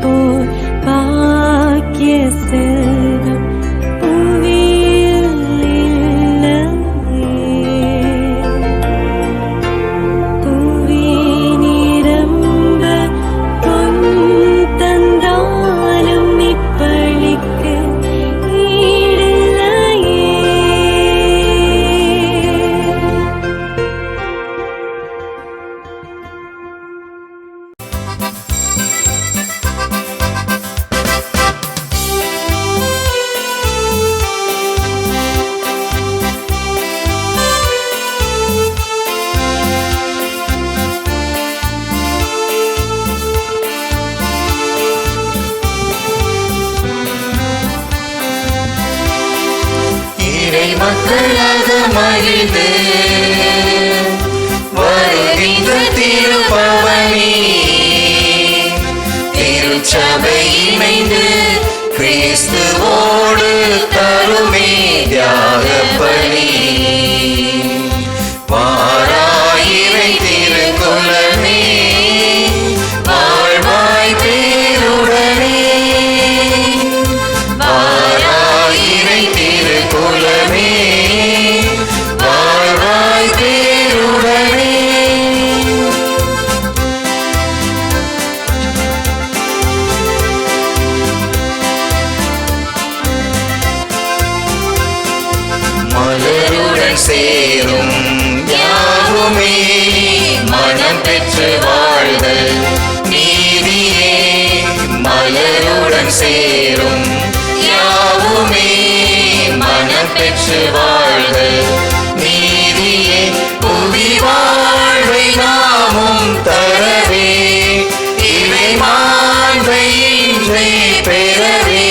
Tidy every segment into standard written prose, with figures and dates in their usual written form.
போல் பாக்கிய செல்வம் புவியில் இல்லையே. புவி நிரம்ப பொன் தந்தாலும் இப்பளிக்கு ஈடில்லையே. மக்களாக மகிழ்ந்து வருகின்ற திருப்பவனி திருச்சபை இணைந்து கிறிஸ்துவோடு தருமே தியாக பலி. வாராயிரை திருக்குலமே வாழ்வாய் பேருடனே. வாராயிரை திருக்குலமே வாழ்வாய் பேருடனே. மலருடன் சேரும் யாவுமே மனம் பெற்று வாழ்தல் நீதியே. மலருடன் சேரும் யாவுமே மனம் பெற்று வாழ்தல் நீதியே. புவி வாழ்வை நாமும் தரவே இவை மாண்பை இன்றே பெறவே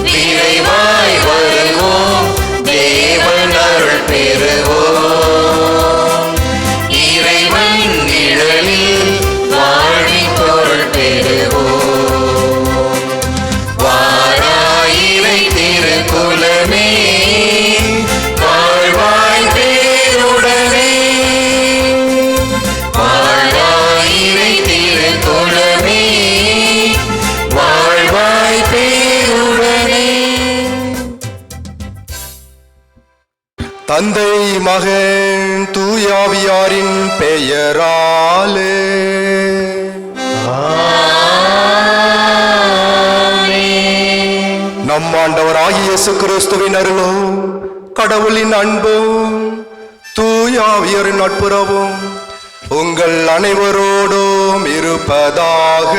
விரைவாய் வருவோம் தேவன் அருள் பெறுவோம். இறைவன் நிழலில் வாழ்வின் பொருள் பெறுவோம். வாராயிரை திருக்குலமே வாழ்வாய் பேருடனே. வாராயிரை திருக்குலமே வாழ்வாய் பேருடனே. தந்தை மகன் தூயாவியாரின் பெயராலே நம் ஆண்டவராகிய இயேசு கிறிஸ்துவின் அருளும் கடவுளின் அன்பும் தூயாவியரின் நட்புறவும் உங்கள் அனைவரோடும் இருப்பதாக.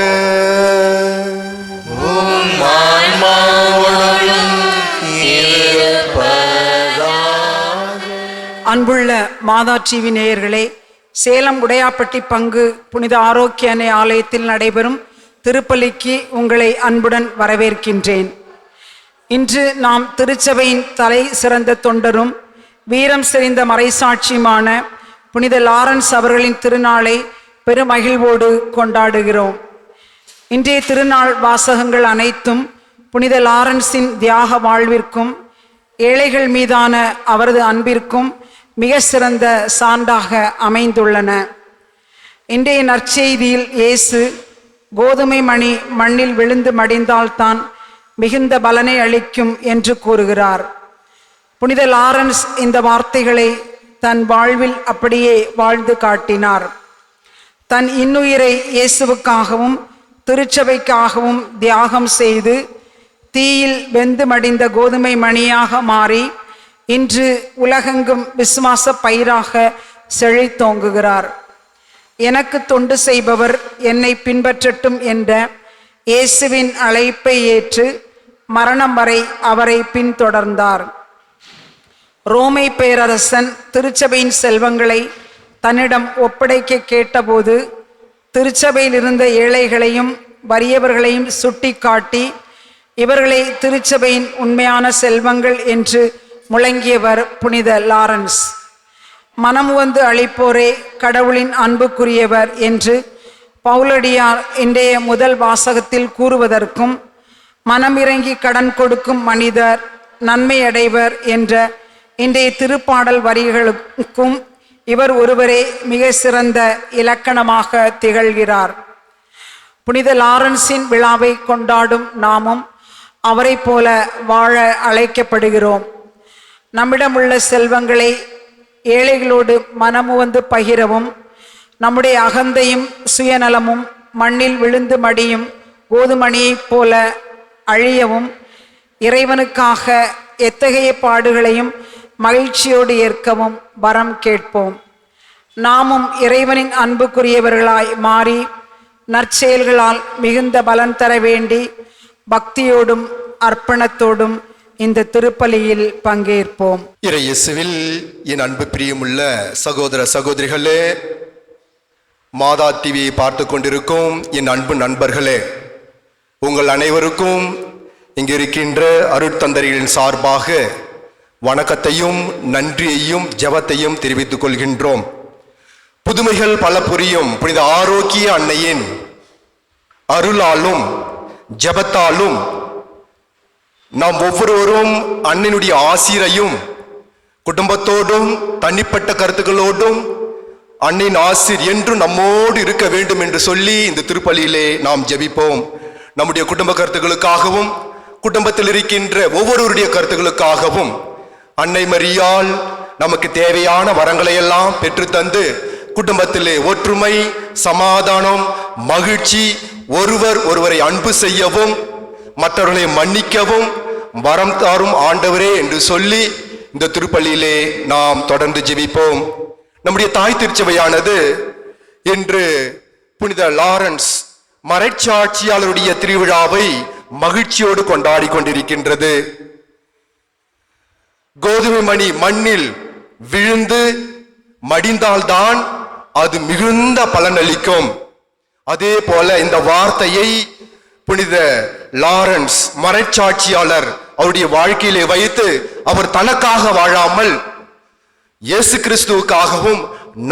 அன்புள்ள மாதா டிவி நேயர்களே, சேலம் உடையாப்பட்டி பங்கு புனித ஆரோக்கிய அன்னை ஆலயத்தில் நடைபெறும் திருப்பலிக்கு உங்களை அன்புடன் வரவேற்கின்றேன். இன்று நாம் திருச்சபையின் தலை சிறந்த தொண்டரும் வீரம் செறிந்த மறைசாட்சியுமான புனித லாரன்ஸ் அவர்களின் திருநாளை பெருமகிழ்வோடு கொண்டாடுகிறோம். இன்றைய திருநாள் வாசகங்கள் அனைத்தும் புனித லாரன்ஸின் தியாக வாழ்விற்கும் ஏழைகள் மீதான அவரது அன்பிற்கும் மிக சிறந்த சான்றாக அமைந்துள்ளன. இன்றைய நற்செய்தியில் இயேசு கோதுமை மணி மண்ணில் விழுந்து மடிந்தால்தான் மிகுந்த பலனை அளிக்கும் என்று கூறுகிறார். புனித லாரன்ஸ் இந்த வார்த்தைகளை தன் வாழ்வில் அப்படியே வாழ்ந்து காட்டினார். தன் இன்னுயிரை இயேசுவுக்காகவும் திருச்சபைக்காகவும் தியாகம் செய்து தீயில் வெந்து மடிந்த கோதுமை மணியாக மாறி இன்று உலகெங்கும் விசுவாச பயிராக செழித்தோங்குகிறார். எனக்கு தொண்டு செய்பவர் என்னை பின்பற்றட்டும் என்ற இயேசுவின் அழைப்பை ஏற்று மரணம் வரை அவரை பின்தொடர்ந்தார். ரோமை பேரரசன் திருச்சபையின் செல்வங்களை தன்னிடம் ஒப்படைக்க கேட்டபோது திருச்சபையில் இருந்த ஏழைகளையும் வறியவர்களையும் சுட்டி காட்டி இவர்களை திருச்சபையின் உண்மையான செல்வங்கள் என்று முழங்கியவர் புனித லாரன்ஸ். மனம் வந்து அளிப்போரே கடவுளின் அன்புக்குரியவர் என்று பவுலடியார் இன்றைய முதல் வாசகத்தில் கூறுவதற்கும் மனமிறங்கி கடன் கொடுக்கும் மனிதர் நன்மை அடைவர் என்ற இன்றைய திருப்பாடல் வரிகளுக்கும் இவர் ஒருவரே மிக சிறந்த இலக்கணமாக திகழ்கிறார். புனித லாரன்ஸின் விழாவை கொண்டாடும் நாமும் அவரை போல வாழ அழைக்கப்படுகிறோம். நம்மிடமுள்ள செல்வங்களை ஏழைகளோடு மனமுவந்து பகிரவும், நம்முடைய அகந்தையும் சுயநலமும் மண்ணில் விழுந்து மடியும் கோதுமணியைப் போல அழியவும், இறைவனுக்காக எத்தகைய பாடுகளையும் மகிழ்ச்சியோடு ஏற்கவும் வரம் கேட்போம். நாமும் இறைவனின் அன்புக்குரியவர்களாய் மாறி நற்செயல்களால் மிகுந்த பலன் தர வேண்டி பக்தியோடும் அர்ப்பணத்தோடும் இந்த திருப்பலியில் பங்கேற்போம். இறையேசுவில் என் அன்பு பிரியமுள்ள சகோதர சகோதரிகளே, மாதா டிவியை பார்த்து கொண்டிருக்கும் என் அன்பு நண்பர்களே, உங்கள் அனைவருக்கும் இங்கு இருக்கின்ற அருட்தந்தரிகளின் சார்பாக வணக்கத்தையும் நன்றியையும் ஜெபத்தையும் தெரிவித்துக் கொள்கின்றோம். புதுமைகள் பல புரியும் புனித ஆரோக்கிய அன்னையின் அருளாலும் ஜெபத்தாலும் நாம் ஒவ்வொருவரும் அன்னையினுடைய ஆசீரையும் குடும்பத்தோடும் தனிப்பட்ட கருத்துக்களோடும் அன்னையின் ஆசீர் என்றும் நம்மோடு இருக்க வேண்டும் என்று சொல்லி இந்த திருப்பலியிலே நாம் ஜெபிப்போம். நம்முடைய குடும்ப கருத்துக்களுக்காகவும் குடும்பத்தில் இருக்கின்ற ஒவ்வொருவருடைய கருத்துக்களுக்காகவும் அன்னை மரியாள் நமக்கு தேவையான வரங்களை எல்லாம் பெற்றுத்தந்து குடும்பத்திலே ஒற்றுமை, சமாதானம், மகிழ்ச்சி, ஒருவர் ஒருவரை அன்பு செய்யவும் மற்றவர்களை மன்னிக்கவும் வரம் தாரும் ஆண்டவரே என்று சொல்லி இந்த திருப்பலியிலே நாம் தொடர்ந்து ஜெபிப்போம். நம்முடைய தாய் திருச்சபையானது இன்று புனித லாரன்ஸ் மறைச்சாட்சியாளருடைய திருவிழாவை மகிழ்ச்சியோடு கொண்டாடி கொண்டிருக்கின்றது. கோதுமை மணி மண்ணில் விழுந்து மடிந்தால்தான் அது மிகுந்த பலனளிக்கும். அதே போல இந்த வார்த்தையை புனித லாரன்ஸ் மறைச்சாட்சியாளர் அவருடைய வாழ்க்கையிலே வைத்து அவர் தனக்காக வாழாமல் இயேசு கிறிஸ்துவுக்காகவும்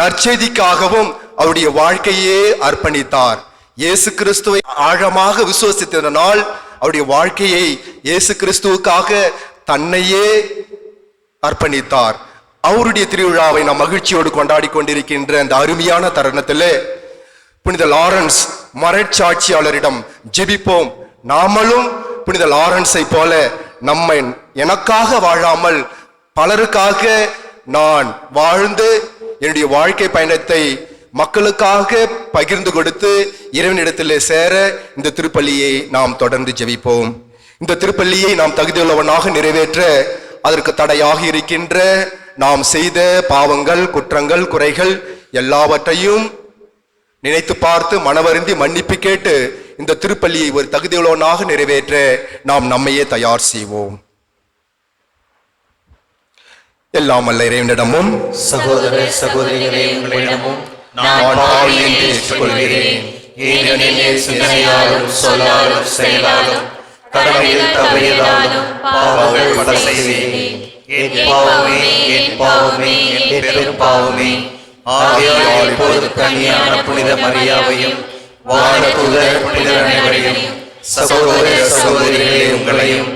நற்செய்திக்காகவும் அவருடைய வாழ்க்கையே அர்ப்பணித்தார். இயேசு கிறிஸ்துவை ஆழமாக விசுவசித்ததனால் அவருடைய வாழ்க்கையை இயேசு கிறிஸ்துவுக்காக தன்னையே அர்ப்பணித்தார். அவருடைய திருவிழாவை நாம் மகிழ்ச்சியோடு கொண்டாடி கொண்டிருக்கின்ற அந்த அருமையான தருணத்திலே புனித லாரன்ஸ் மறைச்சாட்சியாளரிடம் ஜெபிப்போம். நாமளும் புனித லாரன்ஸை போல நம்மை எனக்காக வாழாமல் பலருக்காக நான் வாழ்ந்து என்னுடைய வாழ்க்கை பயணத்தை மக்களுக்காக பகிர்ந்து கொடுத்து இறைவனிடத்திலே சேர இந்த திருப்பலியை நாம் தொடர்ந்து ஜெபிப்போம். இந்த திருப்பலியை நாம் தகுதியுள்ளவனாக நிறைவேற்ற அதற்கு தடையாக இருக்கின்ற நாம் செய்த பாவங்கள், குற்றங்கள், குறைகள் எல்லாவற்றையும் நினைத்து பார்த்து மனவருந்தி மன்னிப்பு கேட்டு இந்த திருப்பலியை ஒரு தகுதியுள்ளவனாக நிறைவேற்ற நாம் நம்மையே தயார் செய்வோம். எல்லாம் வல்ல இறைவனிடமும் சகோதர சகோதரிகளே உங்களிடமும் நான் பாவி என்று ஏற்றுக்கொள்கிறேன். ஏனெனில் சிந்தனையாலும் சொல்லாலும் செயலாலும் கடமையில் தவறியதாலும் பாவங்கள் பல செய்தேன். என் பாவமே, என் பாவமே, என் பெரும் பாவமே. ஆகையால் இப்போது கன்னியான புனித மரியாவையும் வானதூதர் புனிதர் அனைவரையும் சகோதர சகோதரிகளே உங்களையும்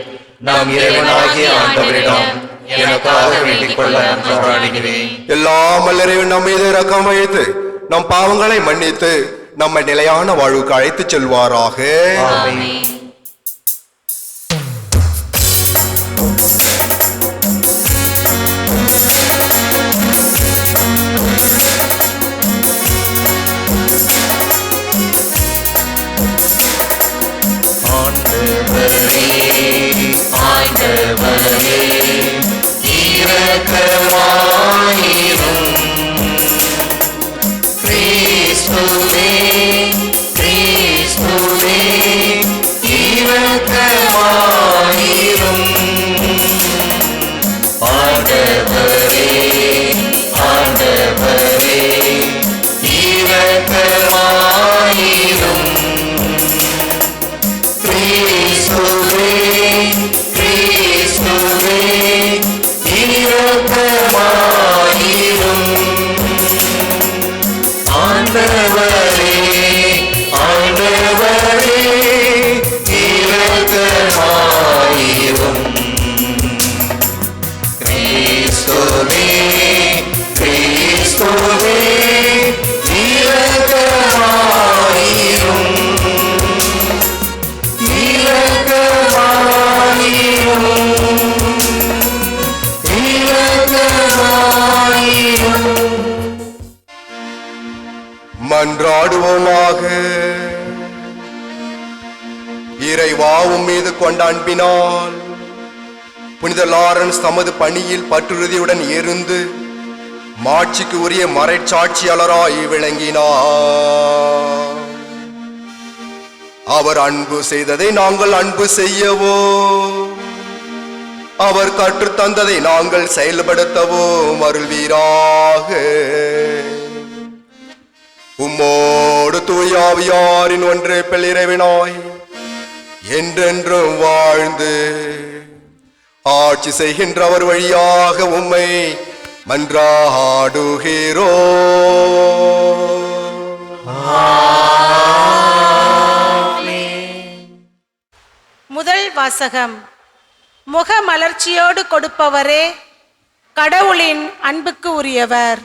நாம் இறைவனாகிய ஆண்டவரிடம் எனக்காக வேண்டிக் கொள்ள மன்றாடுகிறேன். எல்லாம் வல்ல இறைவன் நம் மீது இரக்கம் வைத்து நம் பாவங்களை மன்னித்து நம்மை நிலையான வாழ்வுக்கு அழைத்து செல்வாராக. ஆமென். ஆண்டவரே இரக்கமாயிரும். கிறிஸ்துவே கிறிஸ்துவே இரக்கமாயிரும். ஆண்டவரே ஆண்டவரே இரக்கமாயிரும். கிறிஸ்துவே கிறிஸ்துவே இரக்கமாயிரும். ஆண்டவரே ஆண்டவரே இரக்கமாயிரும். கிறிஸ்துவே கிறிஸ்துவே இரக்கமாயிரும். இறைவா உம்மீது கொண்ட அன்பினால் புனித லாரன்ஸ் தமது பணியில் பற்றுறுதியுடன் இருந்து மாட்சிக்கு உரிய மறைச்சாட்சியாளராய் விளங்கினார். அவர் அன்பு செய்ததை நாங்கள் அன்பு செய்யவோ, அவர் கற்றுத்தந்ததை நாங்கள் செயல்படுத்தவோ அருள்வீராக. உம்மோடு தூயாவியாரின் ஒன்றே பிள்ளைவினாய் என்றென்றும் வாழ்ந்து ஆட்சி செய்கின்றவர் வழியாக உம்மை மன்றாடுகிறோ. முதல் வாசகம். முகமலர்ச்சியோடு கொடுப்பவரே கடவுளின் அன்புக்கு உரியவர்.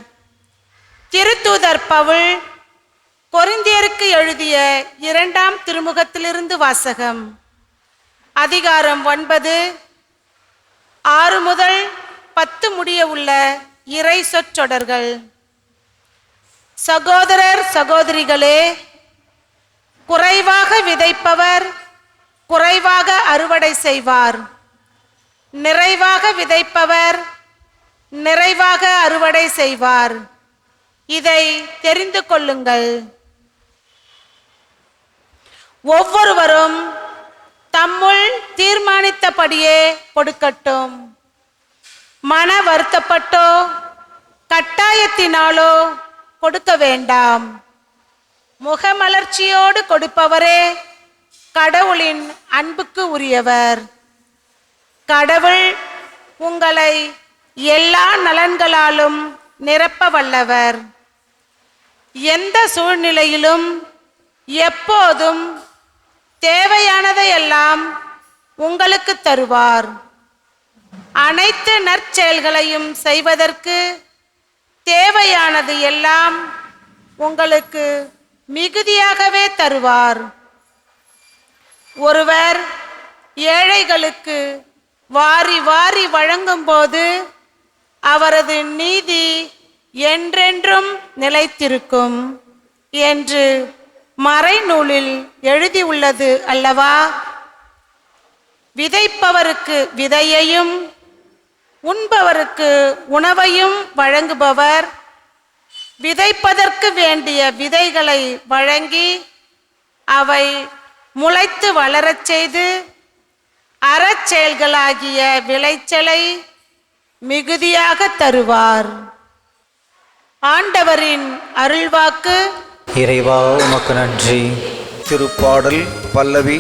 திருத்தூதர் பவுல் கொரிந்தியருக்கு எழுதிய 2ஆம் திருமுகத்திலிருந்து வாசகம். அதிகாரம் 9, 6 முதல் 10 முடிய உள்ள இறை சொற்றொடர்கள். சகோதரர் சகோதரிகளே, குறைவாக விதைப்பவர் குறைவாக அறுவடை செய்வார். நிறைவாக விதைப்பவர் நிறைவாக அறுவடை செய்வார். இதை தெரிந்து கொள்ளுங்கள். ஒவ்வொருவரும் தம்முள் தீர்மானித்தபடியே கொடுக்கட்டும். மன வருத்தப்பட்டோ கட்டாயத்தினாலோ கொடுக்க வேண்டாம். முகமலர்ச்சியோடு கொடுப்பவரே கடவுளின் அன்புக்கு உரியவர். கடவுள் உங்களை எல்லா நலன்களாலும் நிரப்ப வல்லவர். எந்த சூழ்நிலையிலும் எப்போதும் தேவையானதையெல்லாம் உங்களுக்கு தருவார். அனைத்து நற்செயல்களையும் செய்வதற்கு தேவையானது எல்லாம் உங்களுக்கு மிகுதியாகவே தருவார். ஒருவர் ஏழைகளுக்கு வாரி வாரி வழங்கும் போது அவரது நீதி என்றென்றும் நிலைத்திருக்கும் என்று மறைநூலில் எழுதியுள்ளது அல்லவா? விதைப்பவருக்கு விதையையும் உண்பவருக்கு உணவையும் வழங்குபவர் விதைப்பதற்கு வேண்டிய விதைகளை வழங்கி அவை முளைத்து வளரச் செய்து அறச்செயல்களாகிய விளைச்சலை மிகுதியாக தருவார். ஆண்டவரின் அருள்வாக்கு. இறைவா உமக்கு நன்றி. திருப்பாடல் பல்லவி.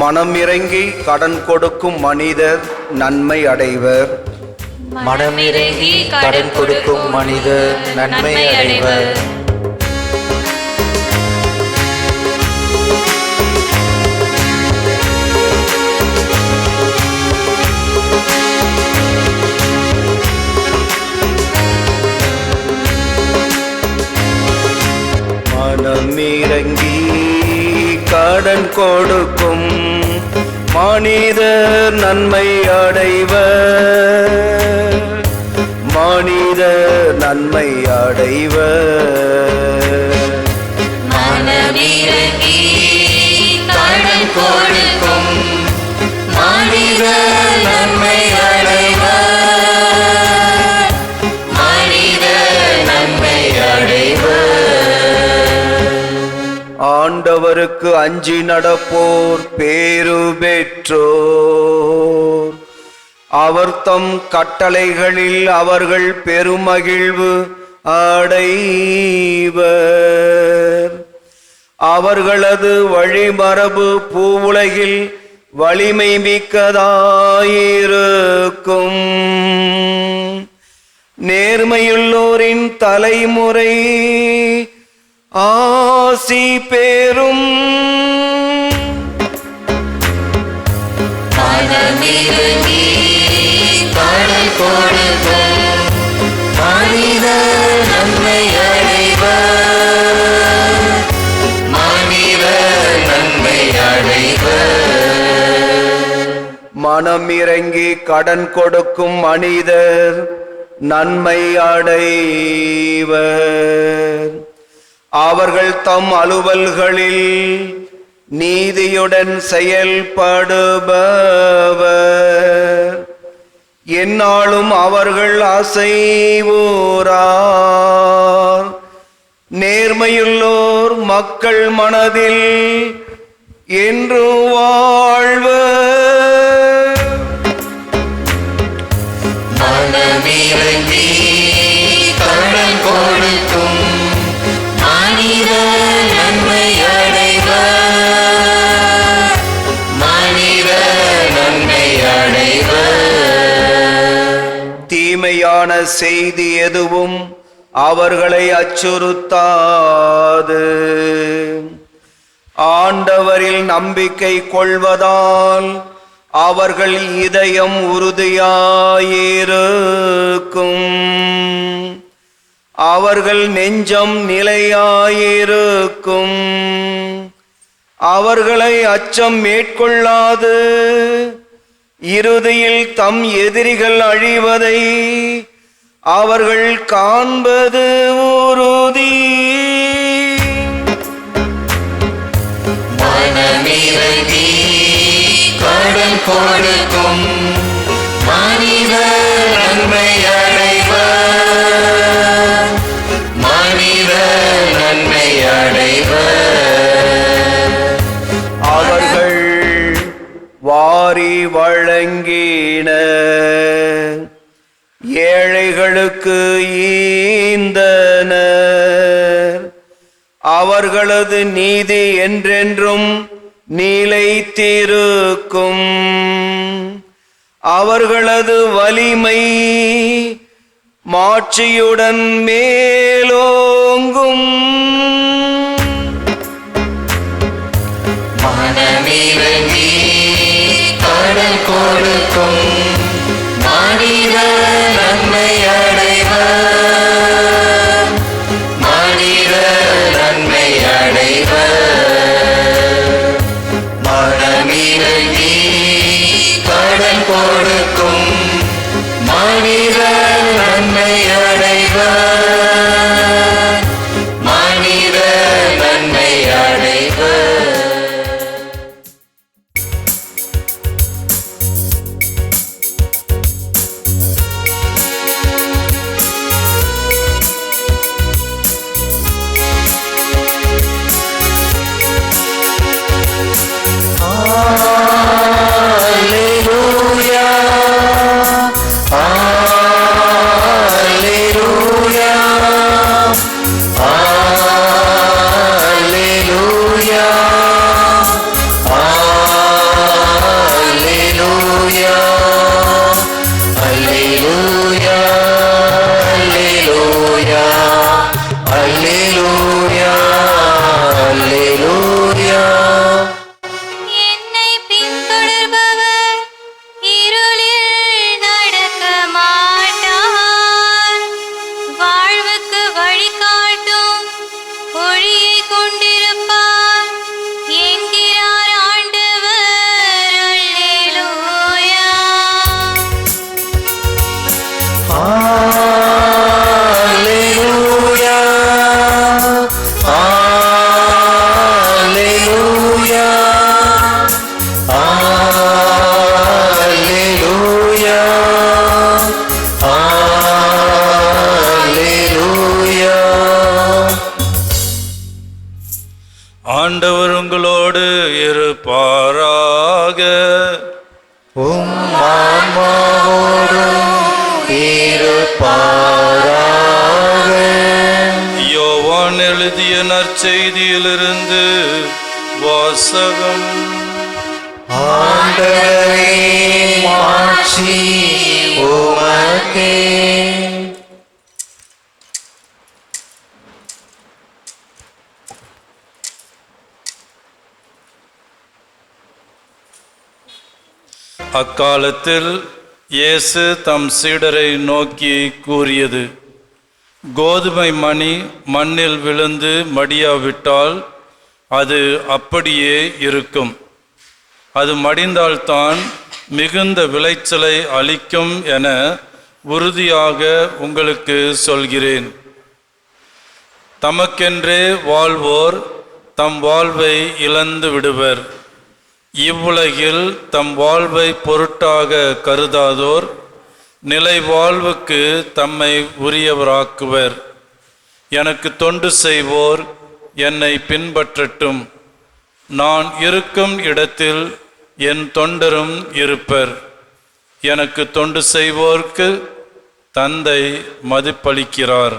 மனம் இறங்கி கடன் கொடுக்கும் மனிதர் நன்மை அடைவர். மனமிறங்கி கடன் கொடுக்கும் மனிதர் நன்மை அடைவர். மனமிறங்கி கடன் கொடுக்கும் மனிதர் நன்மை அடைவர். மனிதர் நன்மை அடைவர். மனமிறங்கி கடன் கொடுக்கும் மனிதர் நன்மை அடைவர். மனிதர் நன்மை அடைவர். ஆண்டவருக்கு அஞ்சி நடப்போர் பேறு பெற்றோர். அவர் தம் கட்டளைகளில் அவர்கள் பெருமகிழ்வு அடைவர். அவர்களது வழிமரபு பூவுலகில் வலிமை மிக்கதாயிருக்கும். நேர்மையுள்ளோரின் தலைமுறை ஆசி பெறும். மனமிறங்கி கடன் கொடுக்கும் மனிதர் நன்மை அடைவர். மனிதர் நன்மை அடைவர். மனம் இறங்கி கடன் கொடுக்கும் மனிதர் நன்மை அடைவர். அவர்கள் தம் அலுவல்களில் நீதியுடன் செயல்படுபவர். எந்நாளும் அவர்கள் அசைவோரார். நேர்மையுள்ளோர் மக்கள் மனதில் என்று வாழ்வர். மனமிரங்கி கடன் கொடுக்கும் மனித நன்மை அடைவர். மனித நன்மை அடைவர். தீமையான செய்தி எதுவும் அவர்களை அச்சுறுத்தாது. ஆண்டவரில் நம்பிக்கை கொள்வதால் அவர்கள் இதயம் உறுதியாயிருக்கும். அவர்கள் நெஞ்சம் நிலையாயிருக்கும். அவர்களை அச்சம் மேற்கொள்ளாது. இறுதியில் தம் எதிரிகள் அழிவதை அவர்கள் காண்பது உறுதி. மனமிரங்கி கடன் கொடுக்கும் மனித நன்மை அடைவர். மனித நன்மை அடைவர். அவர்கள் வாரி வழங்கினர். ஏழைகளுக்கு ஈந்தனர். அவர்களது நீதி என்றென்றும் நிலைத்திருக்கும். அவர்களது வலிமை மாட்சியுடன் மேலோங்கும். மனமிரங்கி கடன் கொடுக்கும் மனித நன்மை அடைவர். மனித நன்மை அடைவர். மனமிரங்கி கடன் கொடுக்கும் மனித நன்மை அடைவர். மனித நன்மை அடைவர். என்னை பின்தொடர்பவர் இருளில் நடக்க மாட்டார். வாழ்வுக்கு வழிகாட்டும் ஒளியை கொண்டிருப்பார் என்கிறார் ஆண்டவர். அல்லேலூயா. ஆண்டவர் உங்களோடு இருப்பாராக. உம் ஆன்மாவோடும் இருப்பாராக. யோவான் எழுதிய நற்செய்தியிலிருந்து வாசகம். ஆண்டவரே, மாட்சி உமக்கே. அக்காலத்தில் இயேசு தம் சீடரை நோக்கி கூறியது: கோதுமை மணி மண்ணில் விழுந்து மடியாவிட்டால் அது அப்படியே இருக்கும். அது மடிந்தால்தான் மிகுந்த விளைச்சலை அளிக்கும் என உறுதியாக உங்களுக்கு சொல்கிறேன். தமக்கென்றே வாழ்வோர் தம் வாழ்வை இழந்து விடுவர். இவ்வுலகில் தம் வாழ்வை பொருட்டாக கருதாதோர் நிலை வாழ்வுக்கு தம்மை உரியவராக்குவர். எனக்கு தொண்டு செய்வோர் என்னை பின்பற்றட்டும். நான் இருக்கும் இடத்தில் என் தொண்டரும் இருப்பர். எனக்கு தொண்டு செய்வோர்க்கு தந்தை மதிப்பளிக்கிறார்.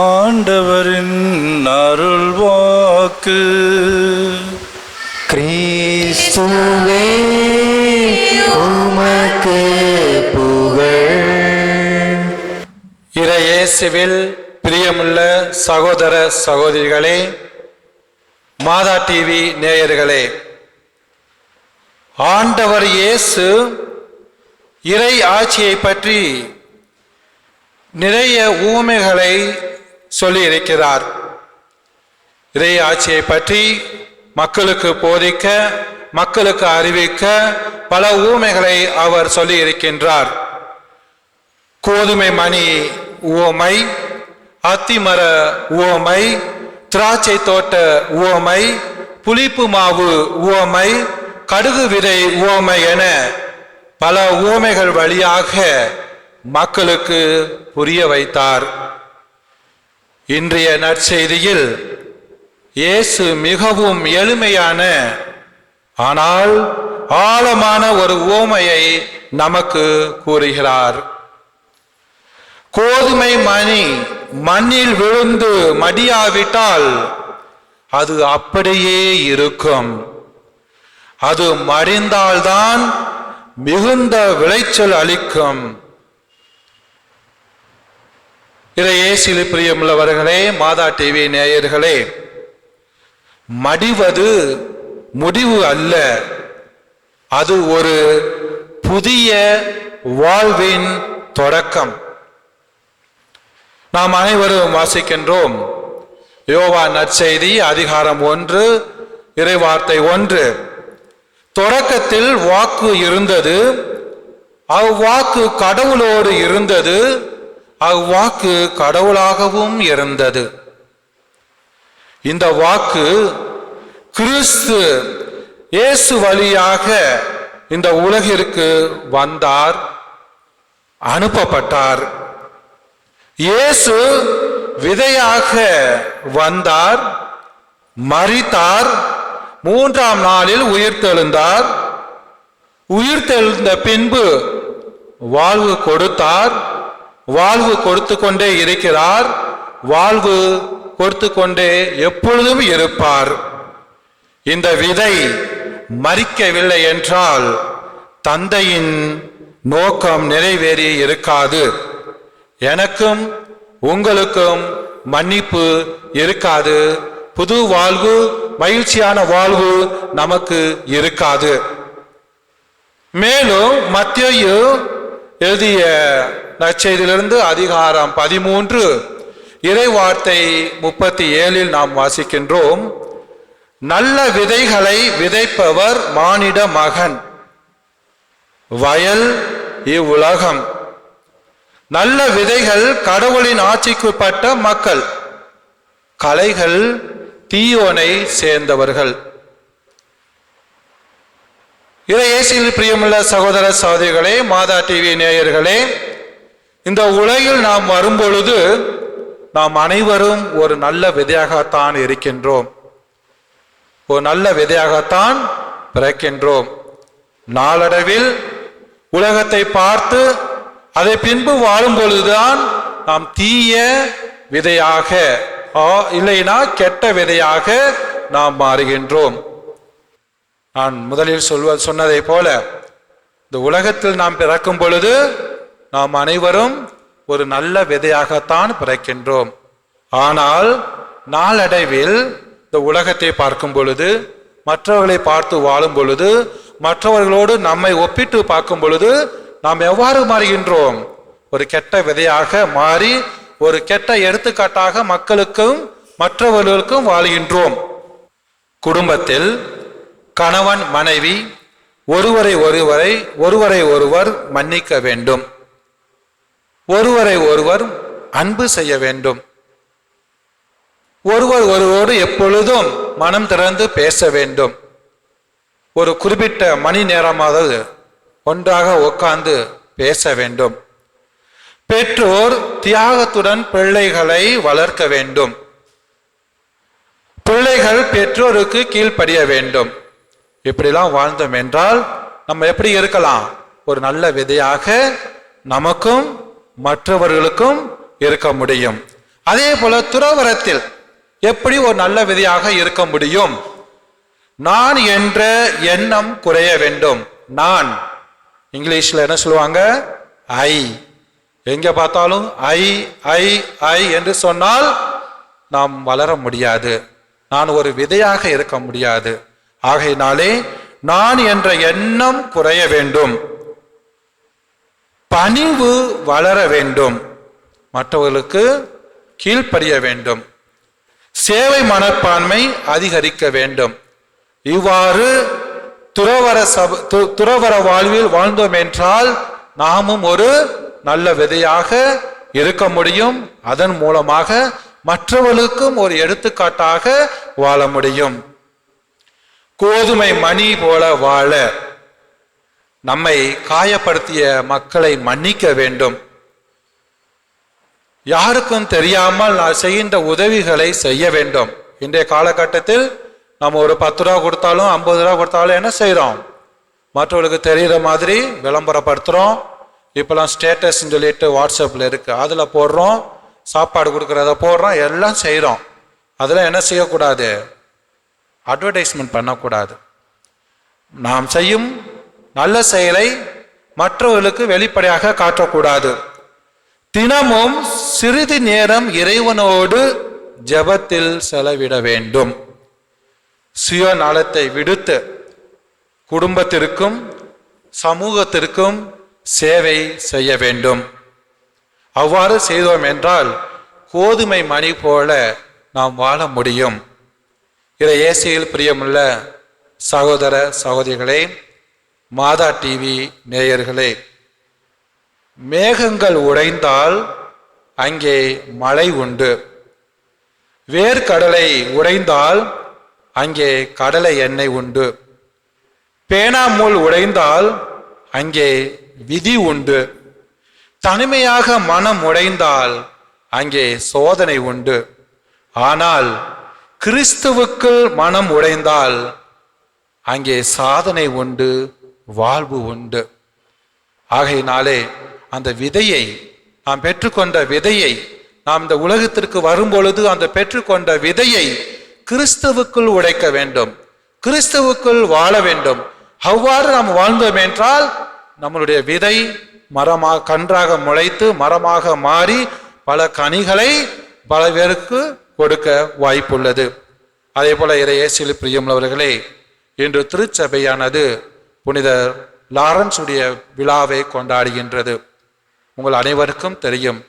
ஆண்டவரின் அருள்வாக்கு. கிறிஸ்துவே உமக்கு புகழ். இறையேசுவில் பிரியமுள்ள சகோதர சகோதரிகளே, மாதா டிவி நேயர்களே, ஆண்டவர் இயேசு இறை ஆட்சியை பற்றி நிறைய உவமைகளை சொல்லியிருக்கிறார். இறை ஆட்சியை பற்றி மக்களுக்கு போதிக்க, மக்களுக்கு அறிவிக்க பல உவமைகளை அவர் சொல்லியிருக்கின்றார். கோதுமை மணி உவமை, அத்திமர உவமை, திராட்சை தோட்ட உவமை, புளிப்பு மாவு உவமை, கடுகு விதை உவமை என பல உவமைகள் வழியாக மக்களுக்கு புரிய வைத்தார். இன்றைய நற்செய்தியில் இயேசு மிகவும் எளிமையான ஆனால் ஆழமான ஒரு உவமையை நமக்கு கூறுகிறார். கோதுமை மணி மண்ணில் விழுந்து மடியாவிட்டால் அது அப்படியே இருக்கும். அது மடிந்தால்தான் மிகுந்த விளைச்சல் அளிக்கும். இறையேசுவில் பிரியமுள்ளவர்களே, மாதா டிவி நேயர்களே, மடிவது முடிவு அல்ல, அது ஒரு புதிய வாழ்வின் தொடக்கம். நாம் அனைவரும் வாசிக்கின்றோம் யோவான் நற்செய்தி அதிகாரம் 1 இறைவார்த்தை 1. தொடக்கத்தில் வாக்கு இருந்தது, அவ்வாக்கு கடவுளோடு இருந்தது, அவ்வாக்கு கடவுளாகவும் இருந்தது. இந்த வாக்கு கிறிஸ்து இயேசு வழியாக இந்த உலகிற்கு வந்தார், அனுப்பப்பட்டார். இயேசு விதையாக வந்தார், மரித்தார், 3ஆம் நாளில் உயிர்த்தெழுந்தார். உயிர்த்தெழுந்த பின்பு வாழ்வு கொடுத்தார், வாழ்வு கொடுத்து கொண்டே இருக்கிறார், வாழ்வு கொடுத்து கொண்டே எப்பொழுதும் இருப்பார். இந்த விதை மரிக்கவில்லை என்றால் தந்தையின் நோக்கம் நிறைவேறி இருக்காது. எனக்கும் உங்களுக்கும் மன்னிப்பு இருக்காது, புது வாழ்வு, மகிழ்ச்சியான வாழ்வு நமக்கு இருக்காது. மேலும் மத்தேயு எழுதிய நற்செய்தியிலிருந்து அதிகாரம் 13 இறைவார்த்தை 37 நாம் வாசிக்கின்றோம். நல்ல விதைகளை விதைப்பவர் மானிட மகன், வயல் இவ்வுலகம். நல்ல விதைகள் கடவுளின் ஆட்சிக்குட்பட்ட மக்கள், களைகள் தீயோனை சேர்ந்தவர்கள். இறையேசுவில் பிரியமுள்ள சகோதர சகோதரிகளே, மாதா டிவி நேயர்களே, இந்த உலகில் நாம் வரும்பொழுது நாம் அனைவரும் ஒரு நல்ல விதையாகத்தான் இருக்கின்றோம், ஒரு நல்ல விதையாகத்தான் பிறக்கின்றோம். நாளடைவில் உலகத்தை பார்த்து அதை பின்பு வாழும் பொழுதுதான் நாம் தீய விதையாக, இல்லைனா கெட்ட விதையாக நாம் மாறுகின்றோம். நான் முதலில் சொன்னதை போல இந்த உலகத்தில் நாம் பிறக்கும் பொழுது நாம் அனைவரும் ஒரு நல்ல விதையாகத்தான் பிறக்கின்றோம். ஆனால் நாளடைவில் இந்த உலகத்தை பார்க்கும் பொழுது, மற்றவர்களை பார்த்து வாழும் பொழுது, மற்றவர்களோடு நம்மை ஒப்பிட்டு பார்க்கும் பொழுது நாம் எவ்வாறு மாறுகின்றோம்? ஒரு கெட்ட விதையாக மாறி ஒரு கெட்ட எடுத்துக்காட்டாக மக்களுக்கும் மற்றவர்களுக்கும் வாழ்கின்றோம். குடும்பத்தில் கணவன் மனைவி ஒருவரை ஒருவர் மன்னிக்க வேண்டும், ஒருவரை ஒருவர் அன்பு செய்ய வேண்டும். ஒருவர் ஒருவரோடு எப்பொழுதும் மனம் திறந்து பேச வேண்டும். ஒரு குறிப்பிட்ட மணி நேரமாவது ஒன்றாக உட்கார்ந்து பேச வேண்டும். பெற்றோர் தியாகத்துடன் பிள்ளைகளை வளர்க்க வேண்டும். பிள்ளைகள் பெற்றோருக்கு கீழ்ப்படிய வேண்டும். இப்படிலாம் வாழ்ந்தோம் என்றால் நம்ம எப்படி இருக்கலாம்? ஒரு நல்ல விதையாக நமக்கும் மற்றவர்களுக்கும் இருக்க முடியும். அதே போல துறவரத்தில் எப்படி ஒரு நல்ல விதையாக இருக்க முடியும்? நான் என்ற எண்ணம் குறைய வேண்டும். நான் இங்கிலீஷ்ல என்ன சொல்லுவாங்க? ஐ. எங்க பார்த்தாலும் ஐ ஐ ஐ என்று சொன்னால் நாம் வளர முடியாது. நான் ஒரு விதையாக இருக்க முடியாது. ஆகையினாலே நான் என்ற எண்ணம் குறைய வேண்டும். பணிவு வளர வேண்டும். மற்றவர்களுக்கு கீழ்ப்படிய வேண்டும். சேவை மனப்பான்மை அதிகரிக்க வேண்டும். இவ்வாறு துறவர வாழ்வில் வாழ்ந்தோம் என்றால் நாமும் ஒரு நல்ல விதையாக இருக்க முடியும். அதன் மூலமாக மற்றவர்களுக்கும் ஒரு எடுத்துக்காட்டாக வாழ முடியும். கோதுமை மணி போல வாழ நம்மை காயப்படுத்திய மக்களை மன்னிக்க வேண்டும். யாருக்கும் தெரியாமல் நான் செய்கின்ற உதவிகளை செய்ய வேண்டும். இன்றைய காலகட்டத்தில் நம்ம ஒரு 10 ரூபா கொடுத்தாலும் 50 ரூபா கொடுத்தாலும் என்ன செய்கிறோம்? மற்றவர்களுக்கு தெரிகிற மாதிரி விளம்பரப்படுத்துகிறோம். இப்போலாம் ஸ்டேட்டஸ் சொல்லிட்டு வாட்ஸ்அப்பில் இருக்கு, அதில் போடுறோம். சாப்பாடு கொடுக்குறத போடுறோம், எல்லாம் செய்கிறோம். அதில் என்ன செய்யக்கூடாது? அட்வர்டைஸ்மெண்ட் பண்ணக்கூடாது. நாம் செய்யும் நல்ல செயலை மற்றவர்களுக்கு வெளிப்படையாக காட்டக்கூடாது. தினமும் சிறிது நேரம் இறைவனோடு ஜெபத்தில் செலவிட வேண்டும். சுயநலத்தை விடுத்து குடும்பத்திற்கும் சமூகத்திற்கும் சேவை செய்ய வேண்டும். அவ்வாறு செய்தோம் என்றால் கோதுமை மணி போல நாம் வாழ முடியும். இதை இயேசுவில் பிரியமுள்ள சகோதர சகோதரிகளே, மாதா டிவி நேயர்களே, மேகங்கள் உடைந்தால் அங்கே மழை உண்டு. வேர்க்கடலை உடைந்தால் அங்கே கடலை எண்ணெய் உண்டு. பேனாமுள் உடைந்தால் அங்கே விதி உண்டு. தனிமையாக மனம் உடைந்தால் அங்கே சோதனை உண்டு. ஆனால் கிறிஸ்துவுக்குள் மனம் உடைந்தால் அங்கே சாதனை உண்டு, வாழ்வு உண்டு. ஆகையினாலே அந்த விதையை நாம் பெற்றுக்கொண்ட விதையை நாம் இந்த உலகத்திற்கு வரும்பொழுது அந்த பெற்றுக்கொண்ட விதையை கிறிஸ்துவுக்குள் உடைக்க வேண்டும், கிறிஸ்துவுக்குள் வாழ வேண்டும். அவ்வாறு நாம் வாழ்ந்தோம் என்றால் நம்மளுடைய விதை மரமாக கன்றாக முளைத்து மரமாக மாறி பல கனிகளை பல பேருக்கு கொடுக்க வாய்ப்புள்ளது. அதே போல இயேசுவில் பிரியமுள்ளவர்களே, இன்று திருச்சபையானது புனித லாரன்ஸ் உடைய விழாவை கொண்டாடுகின்றது. உங்கள் அனைவருக்கும் தெரியும்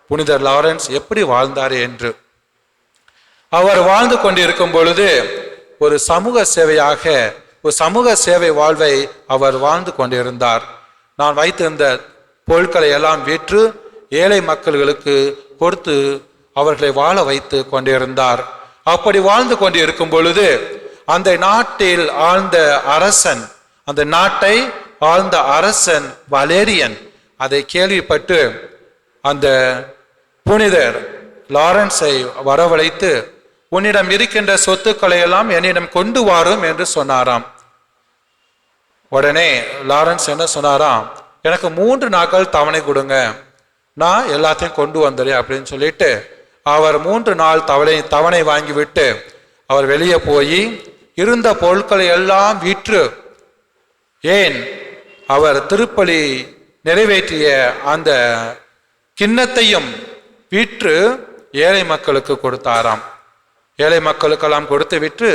புனித லாரன்ஸ் எப்படி வாழ்ந்தார் என்று. அவர் வாழ்ந்து கொண்டிருக்கும் பொழுது ஒரு சமூக சேவையாக ஒரு சமூக சேவை வாழ்வை அவர் வாழ்ந்து கொண்டிருந்தார். நான் வைத்திருந்த பொருட்களை எல்லாம் விற்று ஏழை மக்களுக்கு கொடுத்து அவர்களை வாழ வைத்து கொண்டிருந்தார். அப்படி வாழ்ந்து கொண்டிருக்கும் பொழுது அந்த நாட்டில் ஆழ்ந்த அரசன், அந்த நாட்டை ஆழ்ந்த அரசன் வலேரியன் அதை கேள்விப்பட்டு அந்த புனிதர் லாரன்ஸை வரவழைத்து, உன்னிடம் இருக்கின்ற சொத்துக்களை எல்லாம் என்னிடம் கொண்டு வாரும் என்று சொன்னாராம். உடனே லாரன்ஸ் என்ன சொன்னாராம்? எனக்கு 3 நாட்கள் தவணை கொடுங்க, நான் எல்லாத்தையும் கொண்டு வந்துடுறேன் அப்படின்னு சொல்லிட்டு அவர் 3 நாள் தவணை வாங்கிவிட்டு அவர் வெளியே போய் இருந்த பொருட்களை எல்லாம் விற்று, ஏன் அவர் திருப்பலி நிறைவேற்றிய அந்த கிண்ணத்தையும் விற்று ஏழை மக்களுக்கு கொடுத்தாராம். ஏழை மக்களுக்கெல்லாம் கொடுத்து விட்டு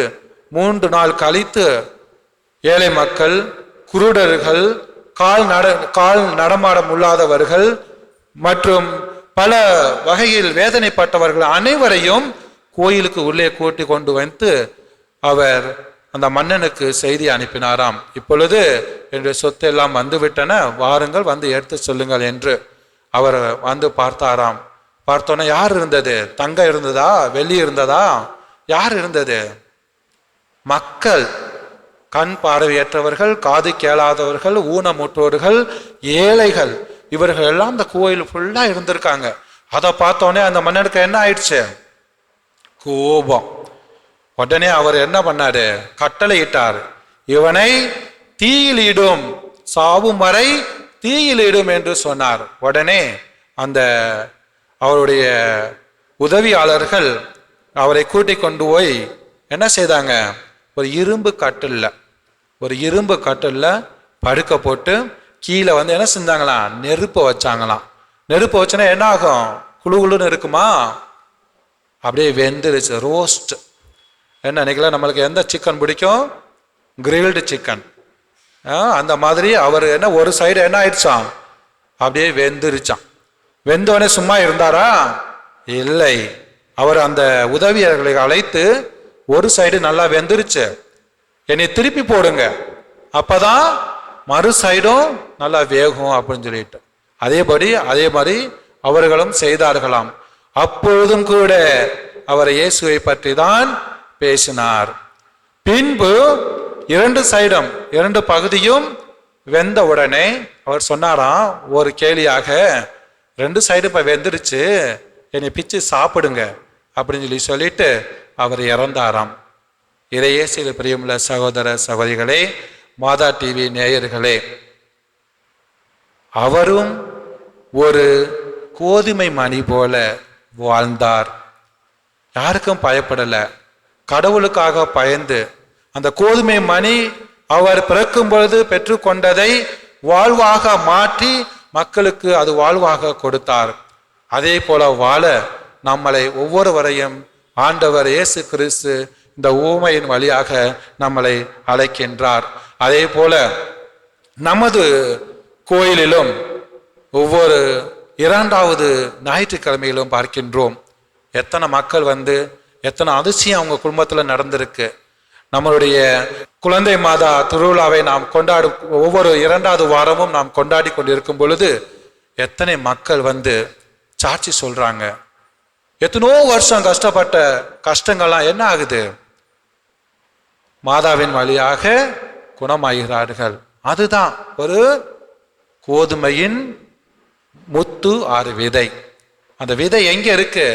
3 நாள் கழித்து ஏழை மக்கள், குருடர்கள், கால் நடமாட முடியாதவர்கள் மற்றும் பல வகையில் வேதனைப்பட்டவர்கள் அனைவரையும் கோயிலுக்கு உள்ளே கூட்டி கொண்டு வந்து அவர் அந்த மன்னனுக்கு செய்தி அனுப்பினாராம். இப்பொழுது என்னுடைய சொத்து எல்லாம் வந்துவிட்டன, வாருங்கள் வந்து எடுத்து சொல்லுங்கள் என்று அவர் வந்து பார்த்தாராம். பார்த்தோன்னா யார் இருந்தது? தங்கம் இருந்ததா? வெள்ளி இருந்ததா? யார் இருந்தது? மக்கள், கண் பார்வையற்றவர்கள், காது கேளாதவர்கள், ஊனமுற்றோர்கள், ஏழைகள், இவர்கள் எல்லாம் இந்த கோயில் ஃபுல்லா இருந்திருக்காங்க. அதை பார்த்தோன்னே அந்த மன்னனுக்கு என்ன ஆயிடுச்சு? கோபம். உடனே அவர் என்ன பண்ணாரு? கட்டளையிட்டார், இவனை தீயில் இடும், சாவும் வரை தீயில் இடும் என்று சொன்னார். உடனே அந்த அவருடைய உதவியாளர்கள் அவரை கூட்டிக் கொண்டு போய் என்ன செய்தாங்க? ஒரு இரும்பு கட்டில்ல படுக்க போட்டு கீழே என்ன செஞ்சாங்களாம்? நெருப்பை வச்சாங்களாம். நெருப்பை வச்சோன்னா என்ன ஆகும்? குழுகுழுன்னு இருக்குமா? அப்படியே வெந்துருச்சு. ரோஸ்ட். என்ன நினைக்கல, நம்மளுக்கு எந்த சிக்கன் பிடிக்கும்? Grilled chicken. அந்த மாதிரி அவர் ஒரு சைடு என்ன ஆயிடுச்சான்? அப்படியே வெந்துருச்சான். வெந்தோடனே சும்மா இருந்தாரா? இல்லை. அவர் அந்த உதவியர்களை அழைத்து, ஒரு சைடு நல்லா வெந்துருச்சு, என்னை திருப்பி போடுங்க, அப்பதான் மறு சைடும் நல்லா வேகும் அப்படின்னு சொல்லிட்டு அதே மாதிரி அவர்களும் செய்தார்களாம். அப்பொழுதும் கூட அவர் இயேசுவை பற்றி தான் பேசினார். பின்பு இரண்டு பகுதியும் வெந்த உடனே அவர் சொன்னாராம் ஒரு கேலியாக, 2 சைடு இப்ப வெந்துருச்சு, என்னை பிச்சு சாப்பிடுங்க அப்படின்னு சொல்லிட்டு அவர் இறந்தாராம். இறையேசுவிலே பிரியமுள்ள சகோதர சகோதரிகளே, மாதா டிவி நேயர்களே, அவரும் ஒரு கோதுமை மணி போல வாழ்ந்தார். யாருக்கும் பயப்படல, கடவுளுக்காக பயந்து. அந்த கோதுமை மணி அவர் பிறக்கும் பொழுது பெற்றுக்கொண்டதை வாழ்வாக மாற்றி மக்களுக்கு அது வாழ்வாக கொடுத்தார். அதே போல வாழ நம்மளை ஒவ்வொருவரையும் ஆண்டவர் இயேசு கிறிஸ்து இந்த ஊமையின் வழியாக நம்மளை அழைக்கின்றார். அதே போல நமது கோயிலிலும் ஒவ்வொரு 2வது ஞாயிற்றுக்கிழமையிலும் பார்க்கின்றோம் எத்தனை மக்கள் எத்தனை அதிசயம் அவங்க குடும்பத்தில் நடந்திருக்கு. நம்மளுடைய குழந்தை மாதா திருவிழாவை நாம் ஒவ்வொரு 2வது வாரமும் நாம் கொண்டாடி கொண்டிருக்கும் பொழுது எத்தனை மக்கள் சாட்சி சொல்றாங்க. எத்தனோ வருஷம் கஷ்டப்பட்ட கஷ்டங்கள்லாம் என்ன ஆகுது? மாதாவின் வழியாக குணமாகிறார்கள். அதுதான் ஒரு கோதுமையின் முத்து 6 விதை. அந்த விதை எங்க இருக்கு?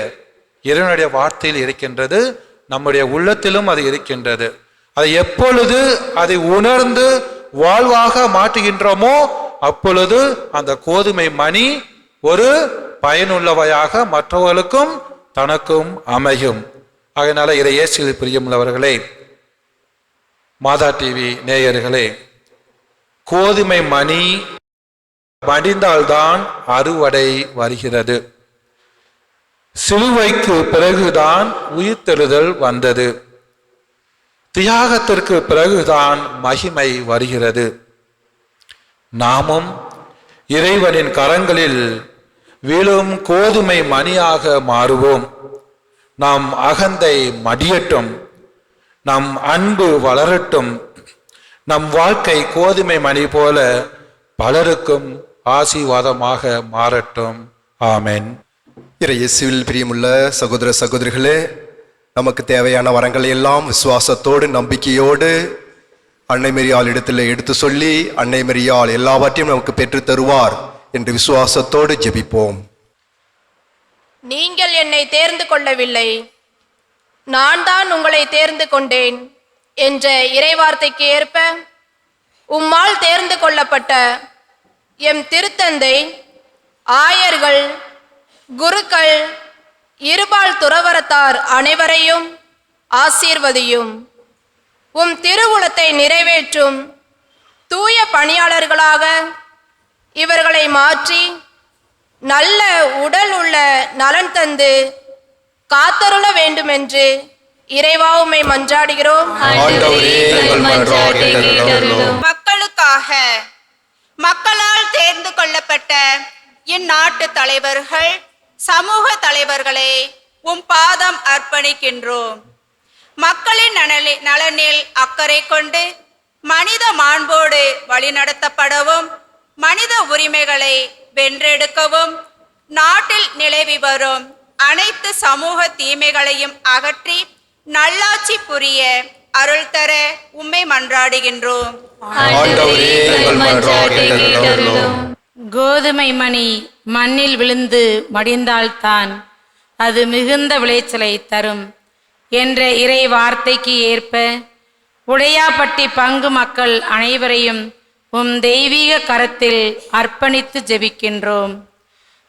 இறைவனுடைய வார்த்தையில் இருக்கின்றது, நம்முடைய உள்ளத்திலும் அது இருக்கின்றது. அதை எப்பொழுது அதை உணர்ந்து வாழ்வாக மாற்றுகின்றோமோ அப்பொழுது அந்த கோதுமை மணி ஒரு பயனுள்ளவையாக மற்றவர்களுக்கும் தனக்கும் அமையும். அதனால இறையேசுவில் பிரியமுள்ளவர்களே, மாதா டிவி நேயர்களே, கோதுமை மணி மடிந்தால்தான் அறுவடை வருகிறது. சிலுவைக்கு பிறகுதான் உயிர்த்தெழுதல் வந்தது. தியாகத்திற்கு பிறகுதான் மகிமை வருகிறது. நாமும் இறைவனின் கரங்களில் விழும் கோதுமை மணியாக மாறுவோம். நம் அகந்தை மடியட்டும், நம் அன்பு வளரட்டும், நம் வாழ்க்கை கோதுமை மணி போல பலருக்கும் ஆசீர்வாதமாக மாறட்டும். ஆமென். இயேசுவில் பிரியமுள்ள சகோதர சகோதரிகளே, நமக்கு தேவையான வரங்களை எல்லாம் விசுவாசத்தோடு நம்பிக்கையோடு அன்னை மரியாள் இடத்துல எடுத்து சொல்லி அன்னை மரியாள் எல்லாவற்றையும் நமக்கு பெற்று தருவார் என்று விசுவாசத்தோடு ஜெபிப்போம். நீங்கள் என்னை தேர்ந்து கொள்ளவில்லை, நான் தான் உங்களை தேர்ந்து கொண்டேன் என்ற இறைவார்த்தைக்கு ஏற்ப உம்மால் தேர்ந்து கொள்ளப்பட்ட எம் திருத்தந்தை, ஆயர்கள், குருக்கள், இருபால் துறவரத்தார் அனைவரையும் ஆசீர்வதியும். உம் திருவுளத்தை நிறைவேற்றும் தூய பணியாளர்களாக இவர்களை மாற்றி நல்ல உடல் உள்ள நலன் தந்து காத்தருள வேண்டுமென்று இறைவாவுமை மன்றாடுகிறோம். மக்களுக்காக மக்களால் தேர்ந்து கொள்ளப்பட்ட இந்நாட்டு தலைவர்கள், சமூக தலைவர்களை உம் பாதம் அர்ப்பணிக்கின்றோம். மக்களின் நலனில் அக்கறை கொண்டு மனித மாண்போடு வழிநடத்தப்படவும், மனித உரிமைகளை வென்றெடுக்கவும், நாட்டில் நிலவி வரும் அனைத்து சமூக தீமைகளையும் அகற்றி நல்லாட்சி புரிய அருள் தர உம்மை மன்றாடுகின்றோம். ஆண்டவரே எங்கள் மன்றாட்டை கேட்டருளும். கோதுமை மணி மண்ணில் விழுந்து மடிந்தால்தான் அது மிகுந்த விளைச்சலை தரும் என்ற இறை வார்த்தைக்கு ஏற்ப உடையாப்பட்டி பங்கு மக்கள் அனைவரையும் உம் தெய்வீக கரத்தில் அர்ப்பணித்து ஜெபிக்கின்றோம்.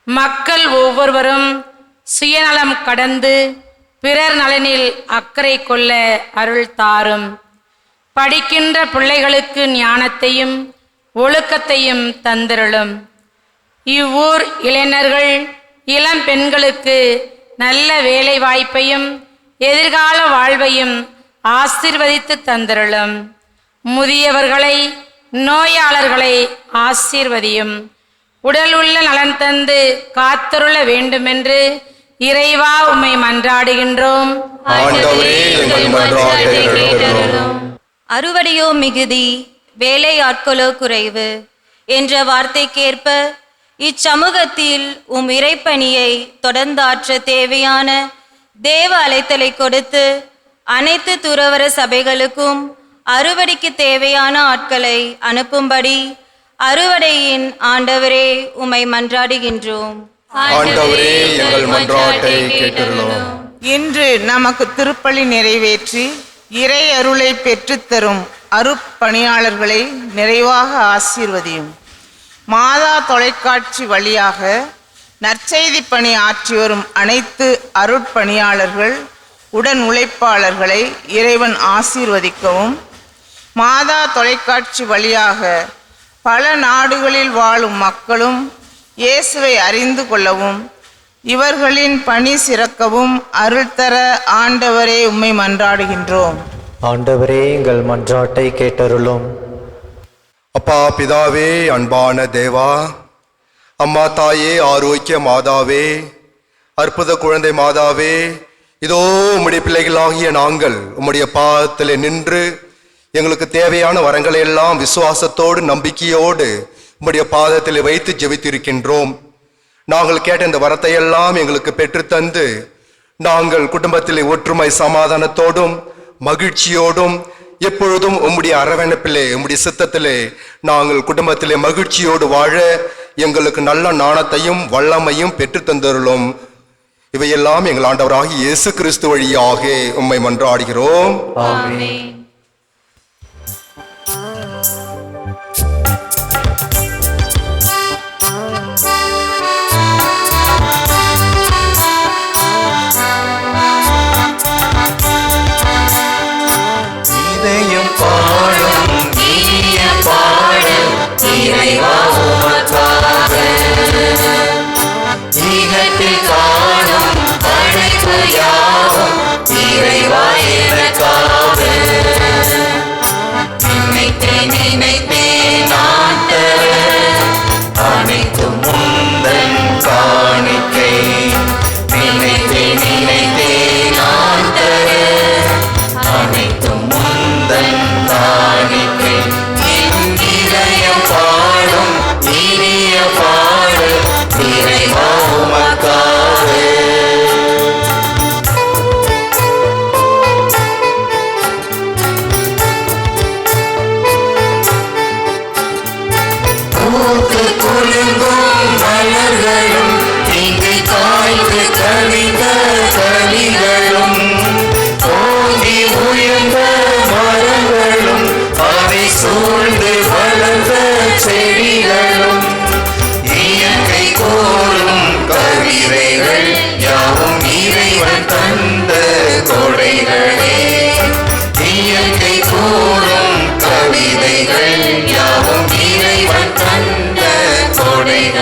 மக்கள் ஒவ்வொருவரும் சுயநலம் கடந்து பிறர் நலனில் அக்கறை கொள்ள அருள் தாரும். படிக்கின்ற பிள்ளைகளுக்கு ஞானத்தையும் ஒழுக்கத்தையும் தந்திரளும். இவ்வூர் இளைஞர்கள் இளம் பெண்களுக்கு நல்ல வேலை வாய்ப்பையும் எதிர்கால வாழ்வையும் ஆசீர்வதித்து தந்திரளும். முதியவர்களை நோயாளர்களை ஆசீர்வதியும். உடல் உள்ள நலன் தந்து காத்தருள வேண்டுமென்று இறைவா உம்மை மன்றாடுகின்றோம். ஆண்டவரே எங்கள் மன்றாட்டை கேட்டருளும். அறுவடையோ மிகுதி, வேலை ஆட்களோ குறைவு என்ற வார்த்தைக்கேற்ப இச்சமூகத்தில் உம் இறைப்பணியை தொடர்ந்தாற்ற தேவையான தேவ அழைத்தலை கொடுத்து அனைத்து துறவற சபைகளுக்கும் அறுவடைக்கு தேவையான ஆட்களை அனுப்பும்படி அறுவடையின் ஆண்டவரே உம்மை மன்றாடுகின்றோம். ஆண்டவரே எங்கள் மன்றாட்டை கேட்டருளும். இன்று நமக்கு திருப்பலி நிறைவேற்றி இறை அருளை பெற்றுத்தரும் அருட்பணியாளர்களை நிறைவாக ஆசீர்வதியும். மாதா தொலைக்காட்சி வழியாக நற்செய்தி பணி ஆற்றி வரும் அனைத்து அருட்பணியாளர்கள் உடன் உழைப்பாளர்களை இறைவன் ஆசீர்வதிக்கவும், மாதா தொலைக்காட்சி வழியாக பல நாடுகளில் வாழும் மக்களும் இயேசுவை அறிந்து கொள்ளவும் இவர்களின் பணி சிறக்கவும் அருள் தர ஆண்டவரே உம்மை மன்றாடுகின்றோம். ஆண்டவரே எங்கள் மன்றாட்டை கேட்டருளும். அப்பா பிதாவே, அன்பான தேவா, அம்மா தாயே, ஆரோக்கிய மாதாவே, அற்புத குழந்தை மாதாவே, இதோ உம்முடைய பிள்ளைகளாகிய நாங்கள் உம்முடைய பாதத்தில் நின்று எங்களுக்கு தேவையான வரங்களை எல்லாம் விசுவாசத்தோடு நம்பிக்கையோடு உம்முடைய பாதத்தில் வைத்து ஜெபித்திருக்கின்றோம். நாங்கள் கேட்ட இந்த வரத்தை எல்லாம் எங்களுக்கு பெற்றுத்தந்து நாங்கள் குடும்பத்திலே ஒற்றுமை சமாதானத்தோடும் மகிழ்ச்சியோடும் எப்பொழுதும் உம்முடைய அரவணைப்பிலே உம்முடைய சித்தத்திலே நாங்கள் குடும்பத்திலே மகிழ்ச்சியோடு வாழ எங்களுக்கு நல்ல நாணத்தையும் வல்லமையும் பெற்றுத்தந்தருளும். இவையெல்லாம் எங்கள் ஆண்டவராகிய இயேசு கிறிஸ்து வழியாக உம்மை மன்றாடுகிறோம். ஆமென். இதயம் பாடும் இனிய பாடல் இறைவா உமக்காக, ஈகத்தில் காணும் படைப்பு யாவும் இறைவா எனக்காக. நினைத்தேன் நினைத்தேன் நான் தர அனைத்தும் முந்தன் காணிக்கை. நினைத்தேன் நினைத்தேன் நான் தர அனைத்தும் முந்தன் காணிக்கை. என் இதயம் பாடும் இனிய பாடல் இறைவா உமக்காக. பூத்து குலுங்கும் மலர்களும் இங்கு காய்ந்து கனிந்த கனிகளும், ஓங்கி உயர்ந்த மரங்களும் அதை சூழ்ந்து வளர்ந்த செடிகளும், இயற்கை கோரும் கவிதைகள் யாவும் இறைவன் தந்த கொடைகளே. இயற்கை கோரும் கவிதைகள் யாவும் இறைவன் தந்த கொடைகளே.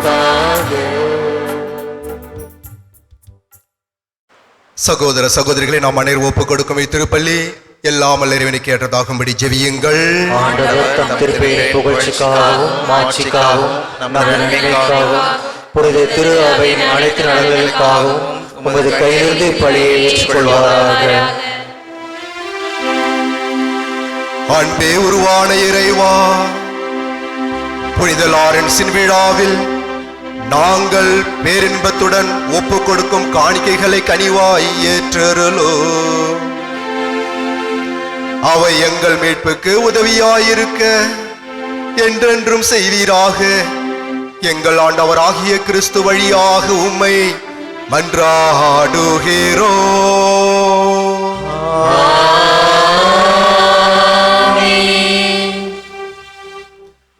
நமக்காக. சகோதர சகோதரிகளை நாம் அனைவரும் ஒப்புக் கொடுக்கும் திருப்பள்ளி எல்லாம் இறைவனுக்கு ஏற்றதாகும்படி ஜெபியுங்கள். ஆண்டவர் தம் திருப்பெயரின் புகழ்ச்சிக்காகவும் மாட்சிக்காகவும் நம் நன்மைக்காகவும் புனித திரு அவையின் அனைத்து நலன்களுக்காகவும் உமது கையிலிருந்து பழியை ஏற்றுக்கொள்வாராக. அன்பே உருவான இறைவா, புனித லாரன்ஸின் விழாவில் நாங்கள் பேரின்பத்துடன் ஒப்புக் கொடுக்கும் காணிக்கைகளை கனிவாய் ஏற்றருளோ. அவை எங்கள் மீட்புக்கு உதவியாயிருக்க என்றென்றும் செய்வீராக. எங்கள் ஆண்டவராகிய கிறிஸ்து வழியாக உம்மை மன்றாடுகிறோ.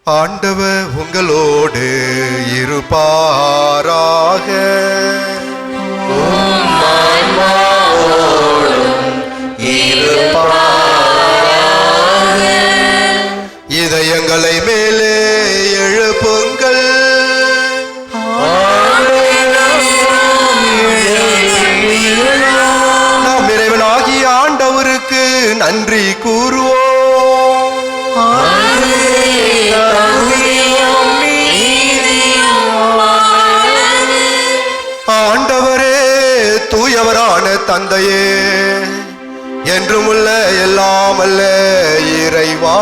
ஆண்டவர் உங்களோடு இருப்பாராக. இதயங்களை மேலே எழுப்புங்கள். நாம் இறைவனாகிய ஆண்டவருக்கு நன்றி கூறுவோம். ஆண்டவரே, தூயவரான தந்தையே, என்றும் உள்ள எல்லாம் அல்ல இறைவா,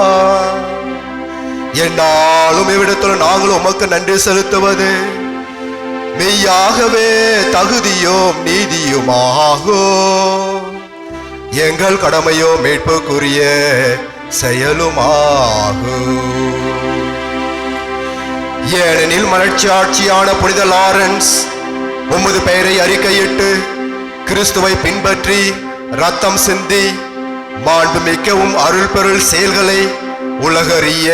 என்னாலும் இவ்விடத்தில் நாங்கள் உமக்கு நன்றி செலுத்துவது மெய்யாகவே தகுதியும் நீதியுமாகோ. எங்கள் கடமையோ மீட்புக்குரிய செயலுமாகும். ஏனெனில் மலர்ச்சியாட்சியான புனித லாரன்ஸ் உமது பெயரை அறிக்கையிட்டு கிறிஸ்துவை பின்பற்றி ரத்தம் சிந்தி மாண்புமிக்கவும் அருள் பெருள் செயல்களை உலகறிய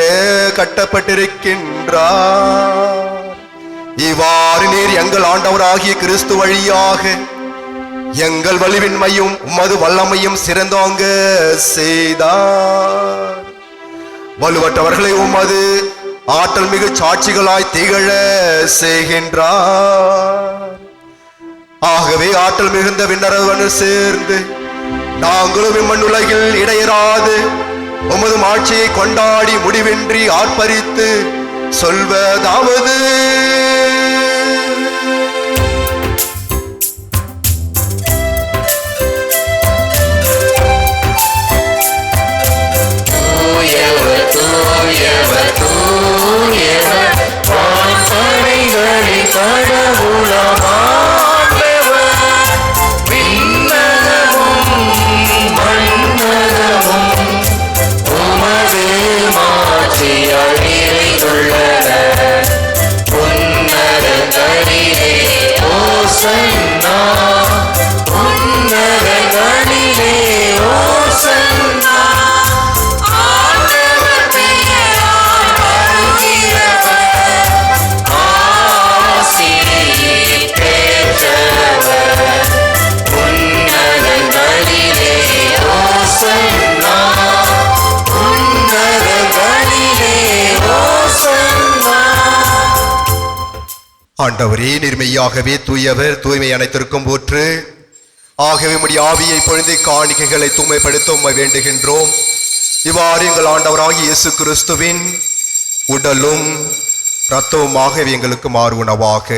கட்டப்பட்டிருக்கின்றார். இவ்வாறு நீர் எங்கள் ஆண்டவராகிய கிறிஸ்து வழியாக எங்கள் வலிவின்மையும் உமது வல்லமையும் சிறந்தோங்க செய்தார். வலுவற்றவர்களை உமது ஆற்றல் மிகு சாட்சிகளாய் திகழ செய்கின்றார். ஆகவே ஆற்றல் மிகுந்த விண்ணரவனு சேர்ந்து நாங்களும் இம்மண்ணுலகில் இடையராது உமது மாட்சியை கொண்டாடி முடிவின்றி ஆர்ப்பரித்து சொல்வதாவது: தூயவர் தூயவர் தூயவர் வான்படைகளின் கடவுளமாண்டவர், விண்ணகமும் மண்ணகமும் உமது மாட்சியால் நிறைந்துள்ளன. உன்னதங்களிலே ஓசன்னா, உன்னதங்களிலே ஓசன்னா. ஆண்டவரே, நிர்மையாகவே தூயவர், தூய்மை அனைத்திற்கும் போற்று. ஆகவே உம்முடைய ஆவியை பொழுது காணிக்கைகளை தூய்மைப்படுத்த உம்மை வேண்டுகின்றோம். இவ்வாறு எங்கள் ஆண்டவராகிய இயேசு கிறிஸ்துவின் உடலும் இரத்தவுமாகவே எங்களுக்கு மாறு உணவாக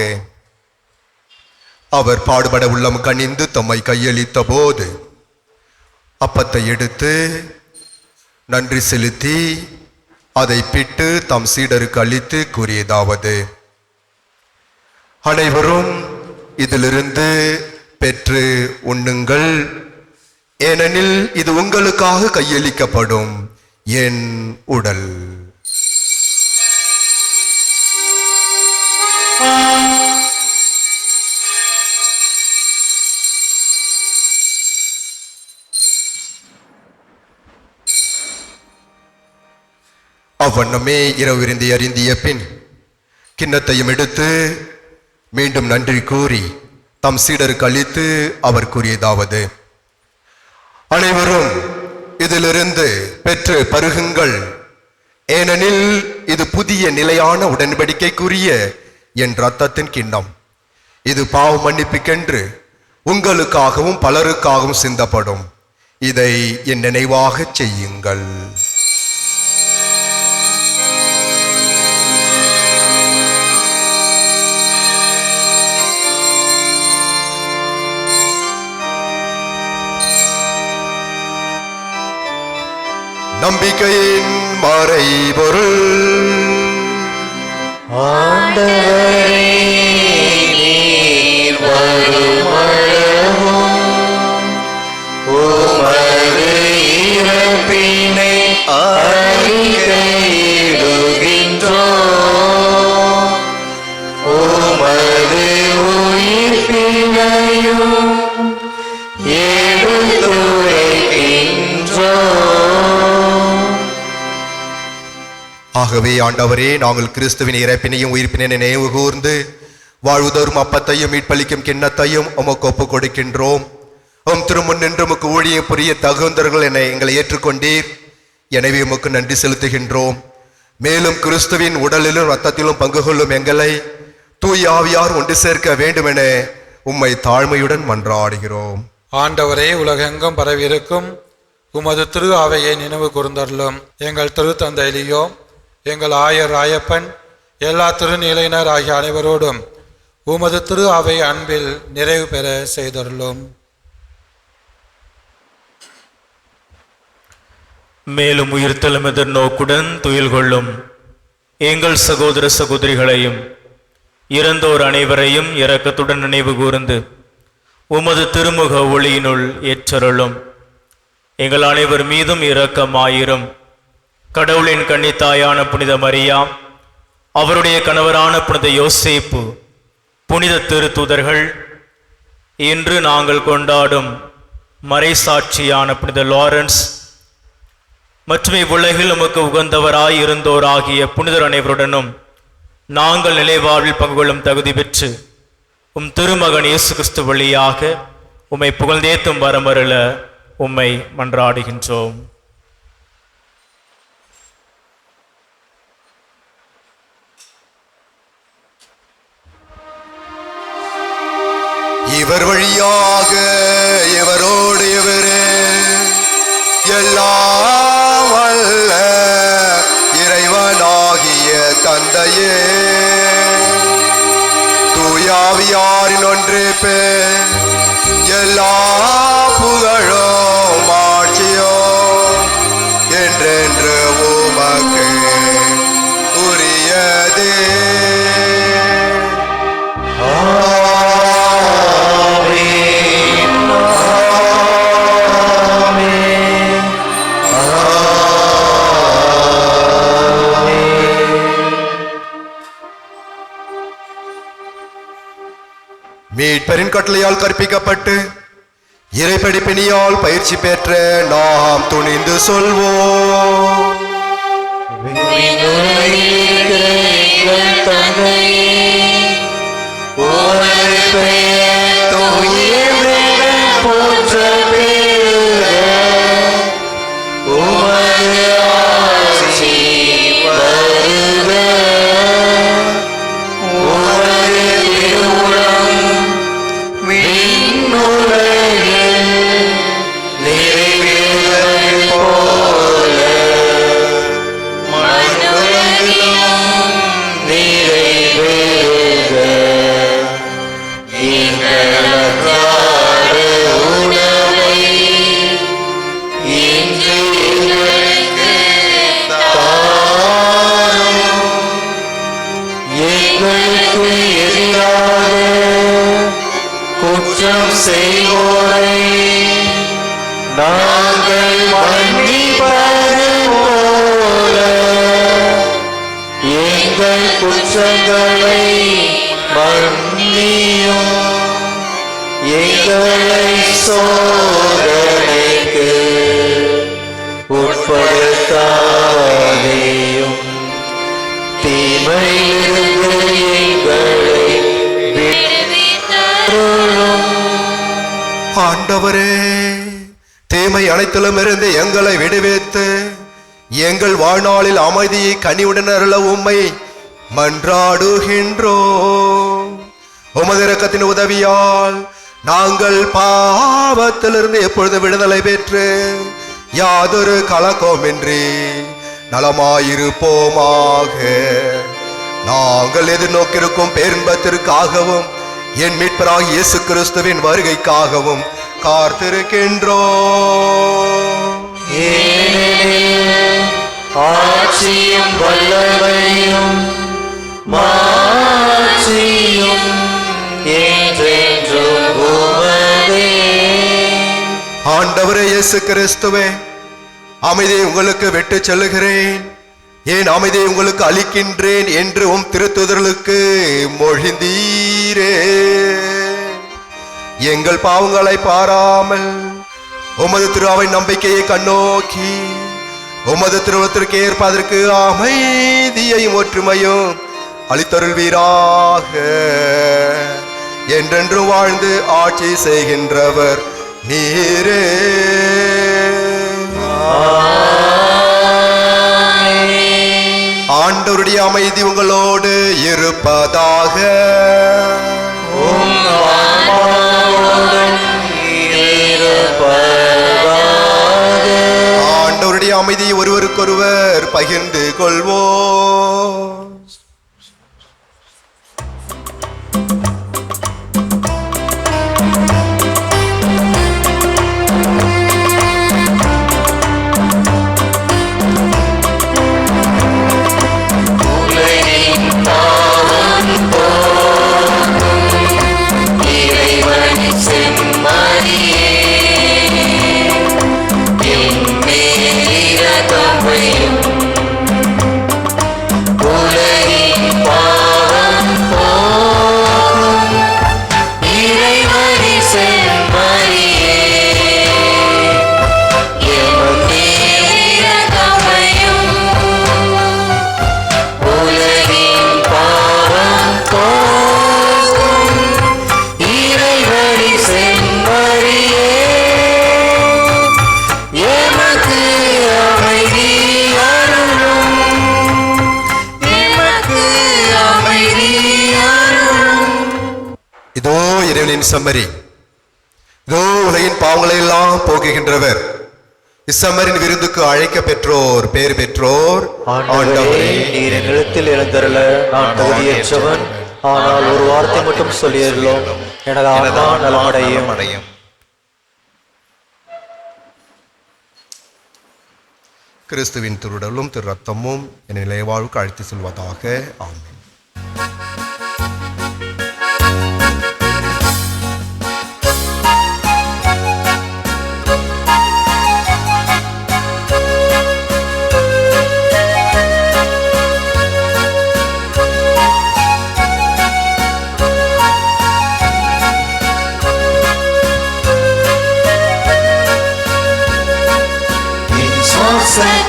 அவர் பாடுபட உள்ளம் கனிந்து தம்மை கையளித்த போது அப்பத்தை எடுத்து நன்றி செலுத்தி அதை பிட்டு தம் சீடருக்கு அளித்து கூறியதாவது: அனைவரும் இதிலிருந்து பெற்று உண்ணுங்கள், ஏனெனில் இது உங்களுக்காக கையளிக்கப்படும் என் உடல். அவ்வண்ணமே இரவு விருந்தை அருந்திய பின் கிண்ணத்தையும் எடுத்து மீண்டும் நன்றி கூறி தம் சீடருக்கு அளித்து அவர் கூறியதாவது: அனைவரும் இதிலிருந்து பெற்று பருகுங்கள், ஏனெனில் இது புதிய நிலையான உடன்படிக்கைக்குரிய என் இரத்தத்தின் கிண்ணம். இது பாவ மன்னிப்புக்கென்று உங்களுக்காகவும் பலருக்காகவும் சிந்தப்படும். இதை என் நினைவாக செய்யுங்கள். நம்பிக்கையின் மறைபொருள். ஆண்டவரே, நீர் வருமளவும் உமது இறப்பினை அறிக்கையிடுகின்றோம். உமது உயிர்ப்பினையும் எடுத்துரைக்கின்றோம். ஆகவே ஆண்டவரே, நாங்கள் கிறிஸ்துவின் இறப்பினையும் உயிர்ப்பினை நினைவு கூர்ந்து வாழ்வுதோறும் அப்பத்தையும் மீட்பளிக்கும் கிண்ணத்தையும் உமக்கு ஒப்புக் கொடுக்கின்றோம். திருமுன் நின்று உமக்கு ஊழியம் புரிய தகுந்தவர்கள் என எங்களை ஏற்றுக்கொண்டீர். எனவே உமக்கு நன்றி செலுத்துகின்றோம். மேலும் கிறிஸ்துவின் உடலிலும் இரத்தத்திலும் பங்கு கொள்ளும் எங்களை தூய ஆவியார் ஒன்று சேர்க்க வேண்டும் என உம்மை தாழ்மையுடன் மன்றாடுகிறோம். ஆண்டவரே, உலகெங்கும் பரவியிருக்கும் உமது திரு ஆவையை நினைவு கூர்ந்தருளும். எங்கள் திருத்தந்தை லியோ, எங்கள் ஆயர் ராயப்பன், எல்லா திருநிலையினர் ஆகிய அனைவரோடும் உமது திரு ஆவை அன்பில் நிறைவு பெற செய்தருளும். மேலும் உயிர்த்தெழும் எதிர்நோக்குடன் துயில் கொள்ளும் எங்கள் சகோதர சகோதரிகளையும் இறந்தோர் அனைவரையும் இரக்கத்துடன் நினைவு கூர்ந்து உமது திருமுக ஒளியினுள் ஏற்றருளும். எங்கள் அனைவர் மீதும் இரக்கமாயிரும். கடவுளின் கன்னித்தாயான புனித மரியா, அவருடைய கணவரான புனித யோசேப்பு, புனித திருத்தூதர்கள், இன்று நாங்கள் கொண்டாடும் மறைசாட்சியான புனித லாரன்ஸ் மற்றும் இவ்வுலகில் உமக்கு உகந்தவராய் இருந்தோராகிய புனிதர் அனைவருடனும் நாங்கள் நிலைவாழ்வில் பங்கு கொள்ளும் தகுதி பெற்று உம் திருமகன் இயேசு கிறிஸ்து வழியாக உம்மை புகழ்ந்தேத்தும் வரமருள உம்மை மன்றாடுகின்றோம். இவர் வழியாக இவரோடு இவரே எல்லாம் வல்ல இறைவனாகிய தந்தையே, தூயாவியாரின் ஒன்றிப்பே எல்லா புகழும் ஆட்சியோ என்றென்று உமக்கு உரியதே. மீட்பரின் கட்டளையால் கற்பிக்கப்பட்டு இறைப்படிப்பினியால் பயிற்சி பெற்ற நாம் துணிந்து சொல்வோம். செய்வோரை நாங்கள் மன்னிப்பது போல எங்கள் குற்றங்களை மன்னியும். எங்களை சோதனைக்கு உட்படுத்தாதேயும், தீமையிலிருந்து எங்களை விடுவித்தருளும். ஆண்டவரே, தீமை அனைத்திலும் இருந்து எங்களை விடுவித்து எங்கள் வாழ்நாளில் அமைதியை கனிவுடன் அருள உம்மை மன்றாடுகின்றோம். உமது இரக்கத்தின் உதவியால் நாங்கள் பாவத்திலிருந்து எப்பொழுது விடுதலை பெற்று யாதொரு கலக்கமின்றி நலமாயிருப்போமாக. நாங்கள் எதிர்நோக்கியிருக்கும் பேரின்பத்திற்காகவும் என் மீட்பராகிய இயேசு கிறிஸ்துவின் வருகைக்காகவும் காத்திருக்கின்றோம். ஆட்சியும் வல்லமையும் மாட்சியும் என்றென்றும் உமதே. ஆண்டவரே இயேசு கிறிஸ்துவே, அமைதியை உங்களுக்கு விட்டு செல்லுகிறேன், என் அமைதியை உங்களுக்கு அளிக்கின்றேன் என்று உம் திருத்துதர்களுக்கு மொழிந்தீரே. எங்கள் பாவங்களை பாராமல் உமது திருவை நம்பிக்கையை கண்ணோக்கி உமது திருவுளத்திற்கு ஏற்பதற்கு அமைதியையும் ஒற்றுமையும் அளித்தருள்வீராக. என்றென்று வாழ்ந்து ஆட்சி செய்கின்றவர் நீரே. ஆண்டவருடைய அமைதி உங்களோடு இருப்பதாக. ஆண்டவருடைய அமைதி ஒருவருக்கொருவர் பகிர்ந்து கொள்வோம். இதோ இறைவனின் செம்மறி, இதோ உலகின் பாவங்களை எல்லாம் போக்குகின்றவர். இச்சம்மரின் விருந்துக்கு அழைக்க பெற்றோர், பேர் பெற்றோர். ஆண்டவரே, நீர் என் நிலத்தில் எழுந்தருள நான் தகுதியற்றவன். ஆனால் ஒரு வார்த்தை மட்டும் சொல்லியருளோம், எனது ஆன்மா நலமடையும். கிறிஸ்துவின் திருடலும் திரு ரத்தமும் என் நிலைவாழ்வுக்கு அழைத்து செல்வதாக. ஆமென்.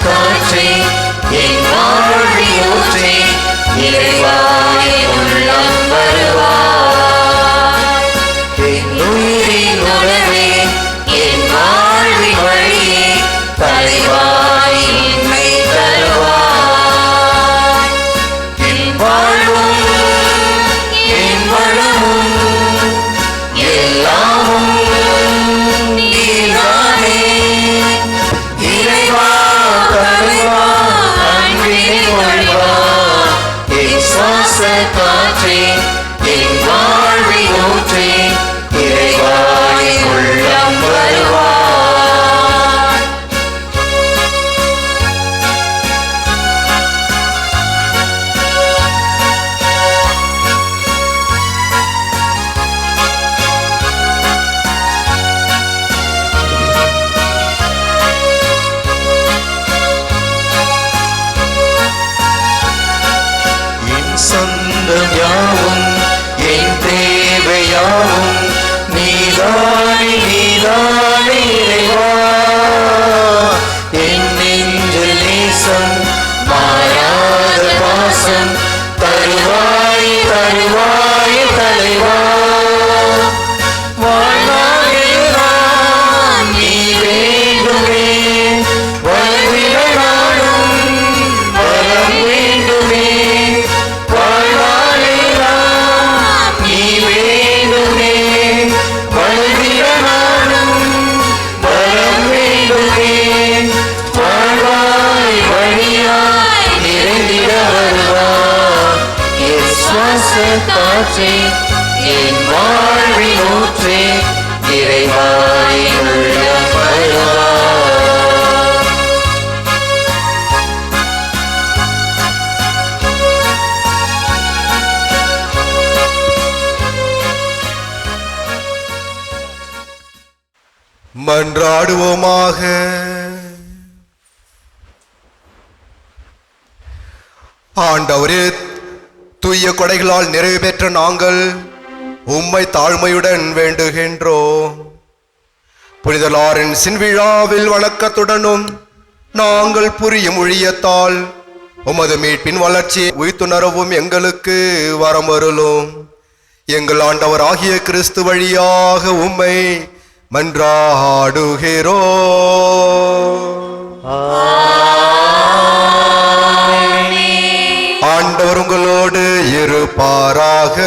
காற்றே என் வாழ்வியூற்றே இறைவாய் உள்ளம் வருவாய். என் உயிரின் உணவே என் வாழ்வின் வழியே தலைவாய் என்னை தருவாய். என் வாழ்வும் என் வளமும் எல்லாமும் நீதானே. இறைவா காற்றே என் வாழ்வின் ஊற்றே இறைவாய் உள்ளம் வருவாய். சொந்தம் யாவும் என் தேவையாவும் நீதானே நீதானே இறைவா. என் நெஞ்சில் நேசம் மாறாத பாசம் தருவாய் தருவாய் தலைவா. வாழ்நாளெல்லாம் நீ வேண்டுமே, வாழ்விட நாளும் வரம் வேண்டுமே. காற்றே என் வாழ்வின் ஊற்றே இறைவாயின் உள்ளம் வருவாய். மன்றாடுவோமாக. ஆண்டவரே, தூய கொடைகளால் நிறைவு பெற்ற நாங்கள் உம்மை தாழ்மையுடன் வேண்டுகின்றோம். புனித லாரன்ஸின் விழாவில் வணக்கத்துடனும் நாங்கள் புரியும் ஊழியத்தால் உமது மீட்பின் வளர்ச்சியை உய்த்துணரவும் எங்களுக்கு வரமருளும். எங்கள் ஆண்டவர் ஆகிய கிறிஸ்து வழியாக உம்மை மன்றாடுகிறோம். ஆண்டவர் உங்களோடு இருப்பாராக.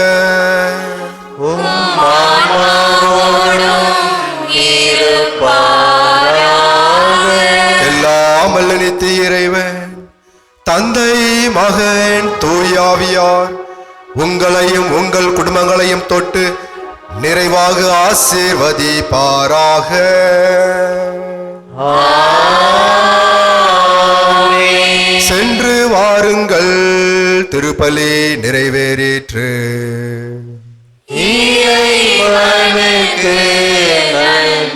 எல்லாம் வல்ல நித்திய இறைவன் தந்தை, மகன், தூயாவியார் உங்களையும் உங்கள் குடும்பங்களையும் தொட்டு நிறைவாக ஆசீர்வதிப்பாராக. சென்று வாருங்கள், திருப்பலி நிறைவேறிற்று. இறைவனுக்கு நன்றி.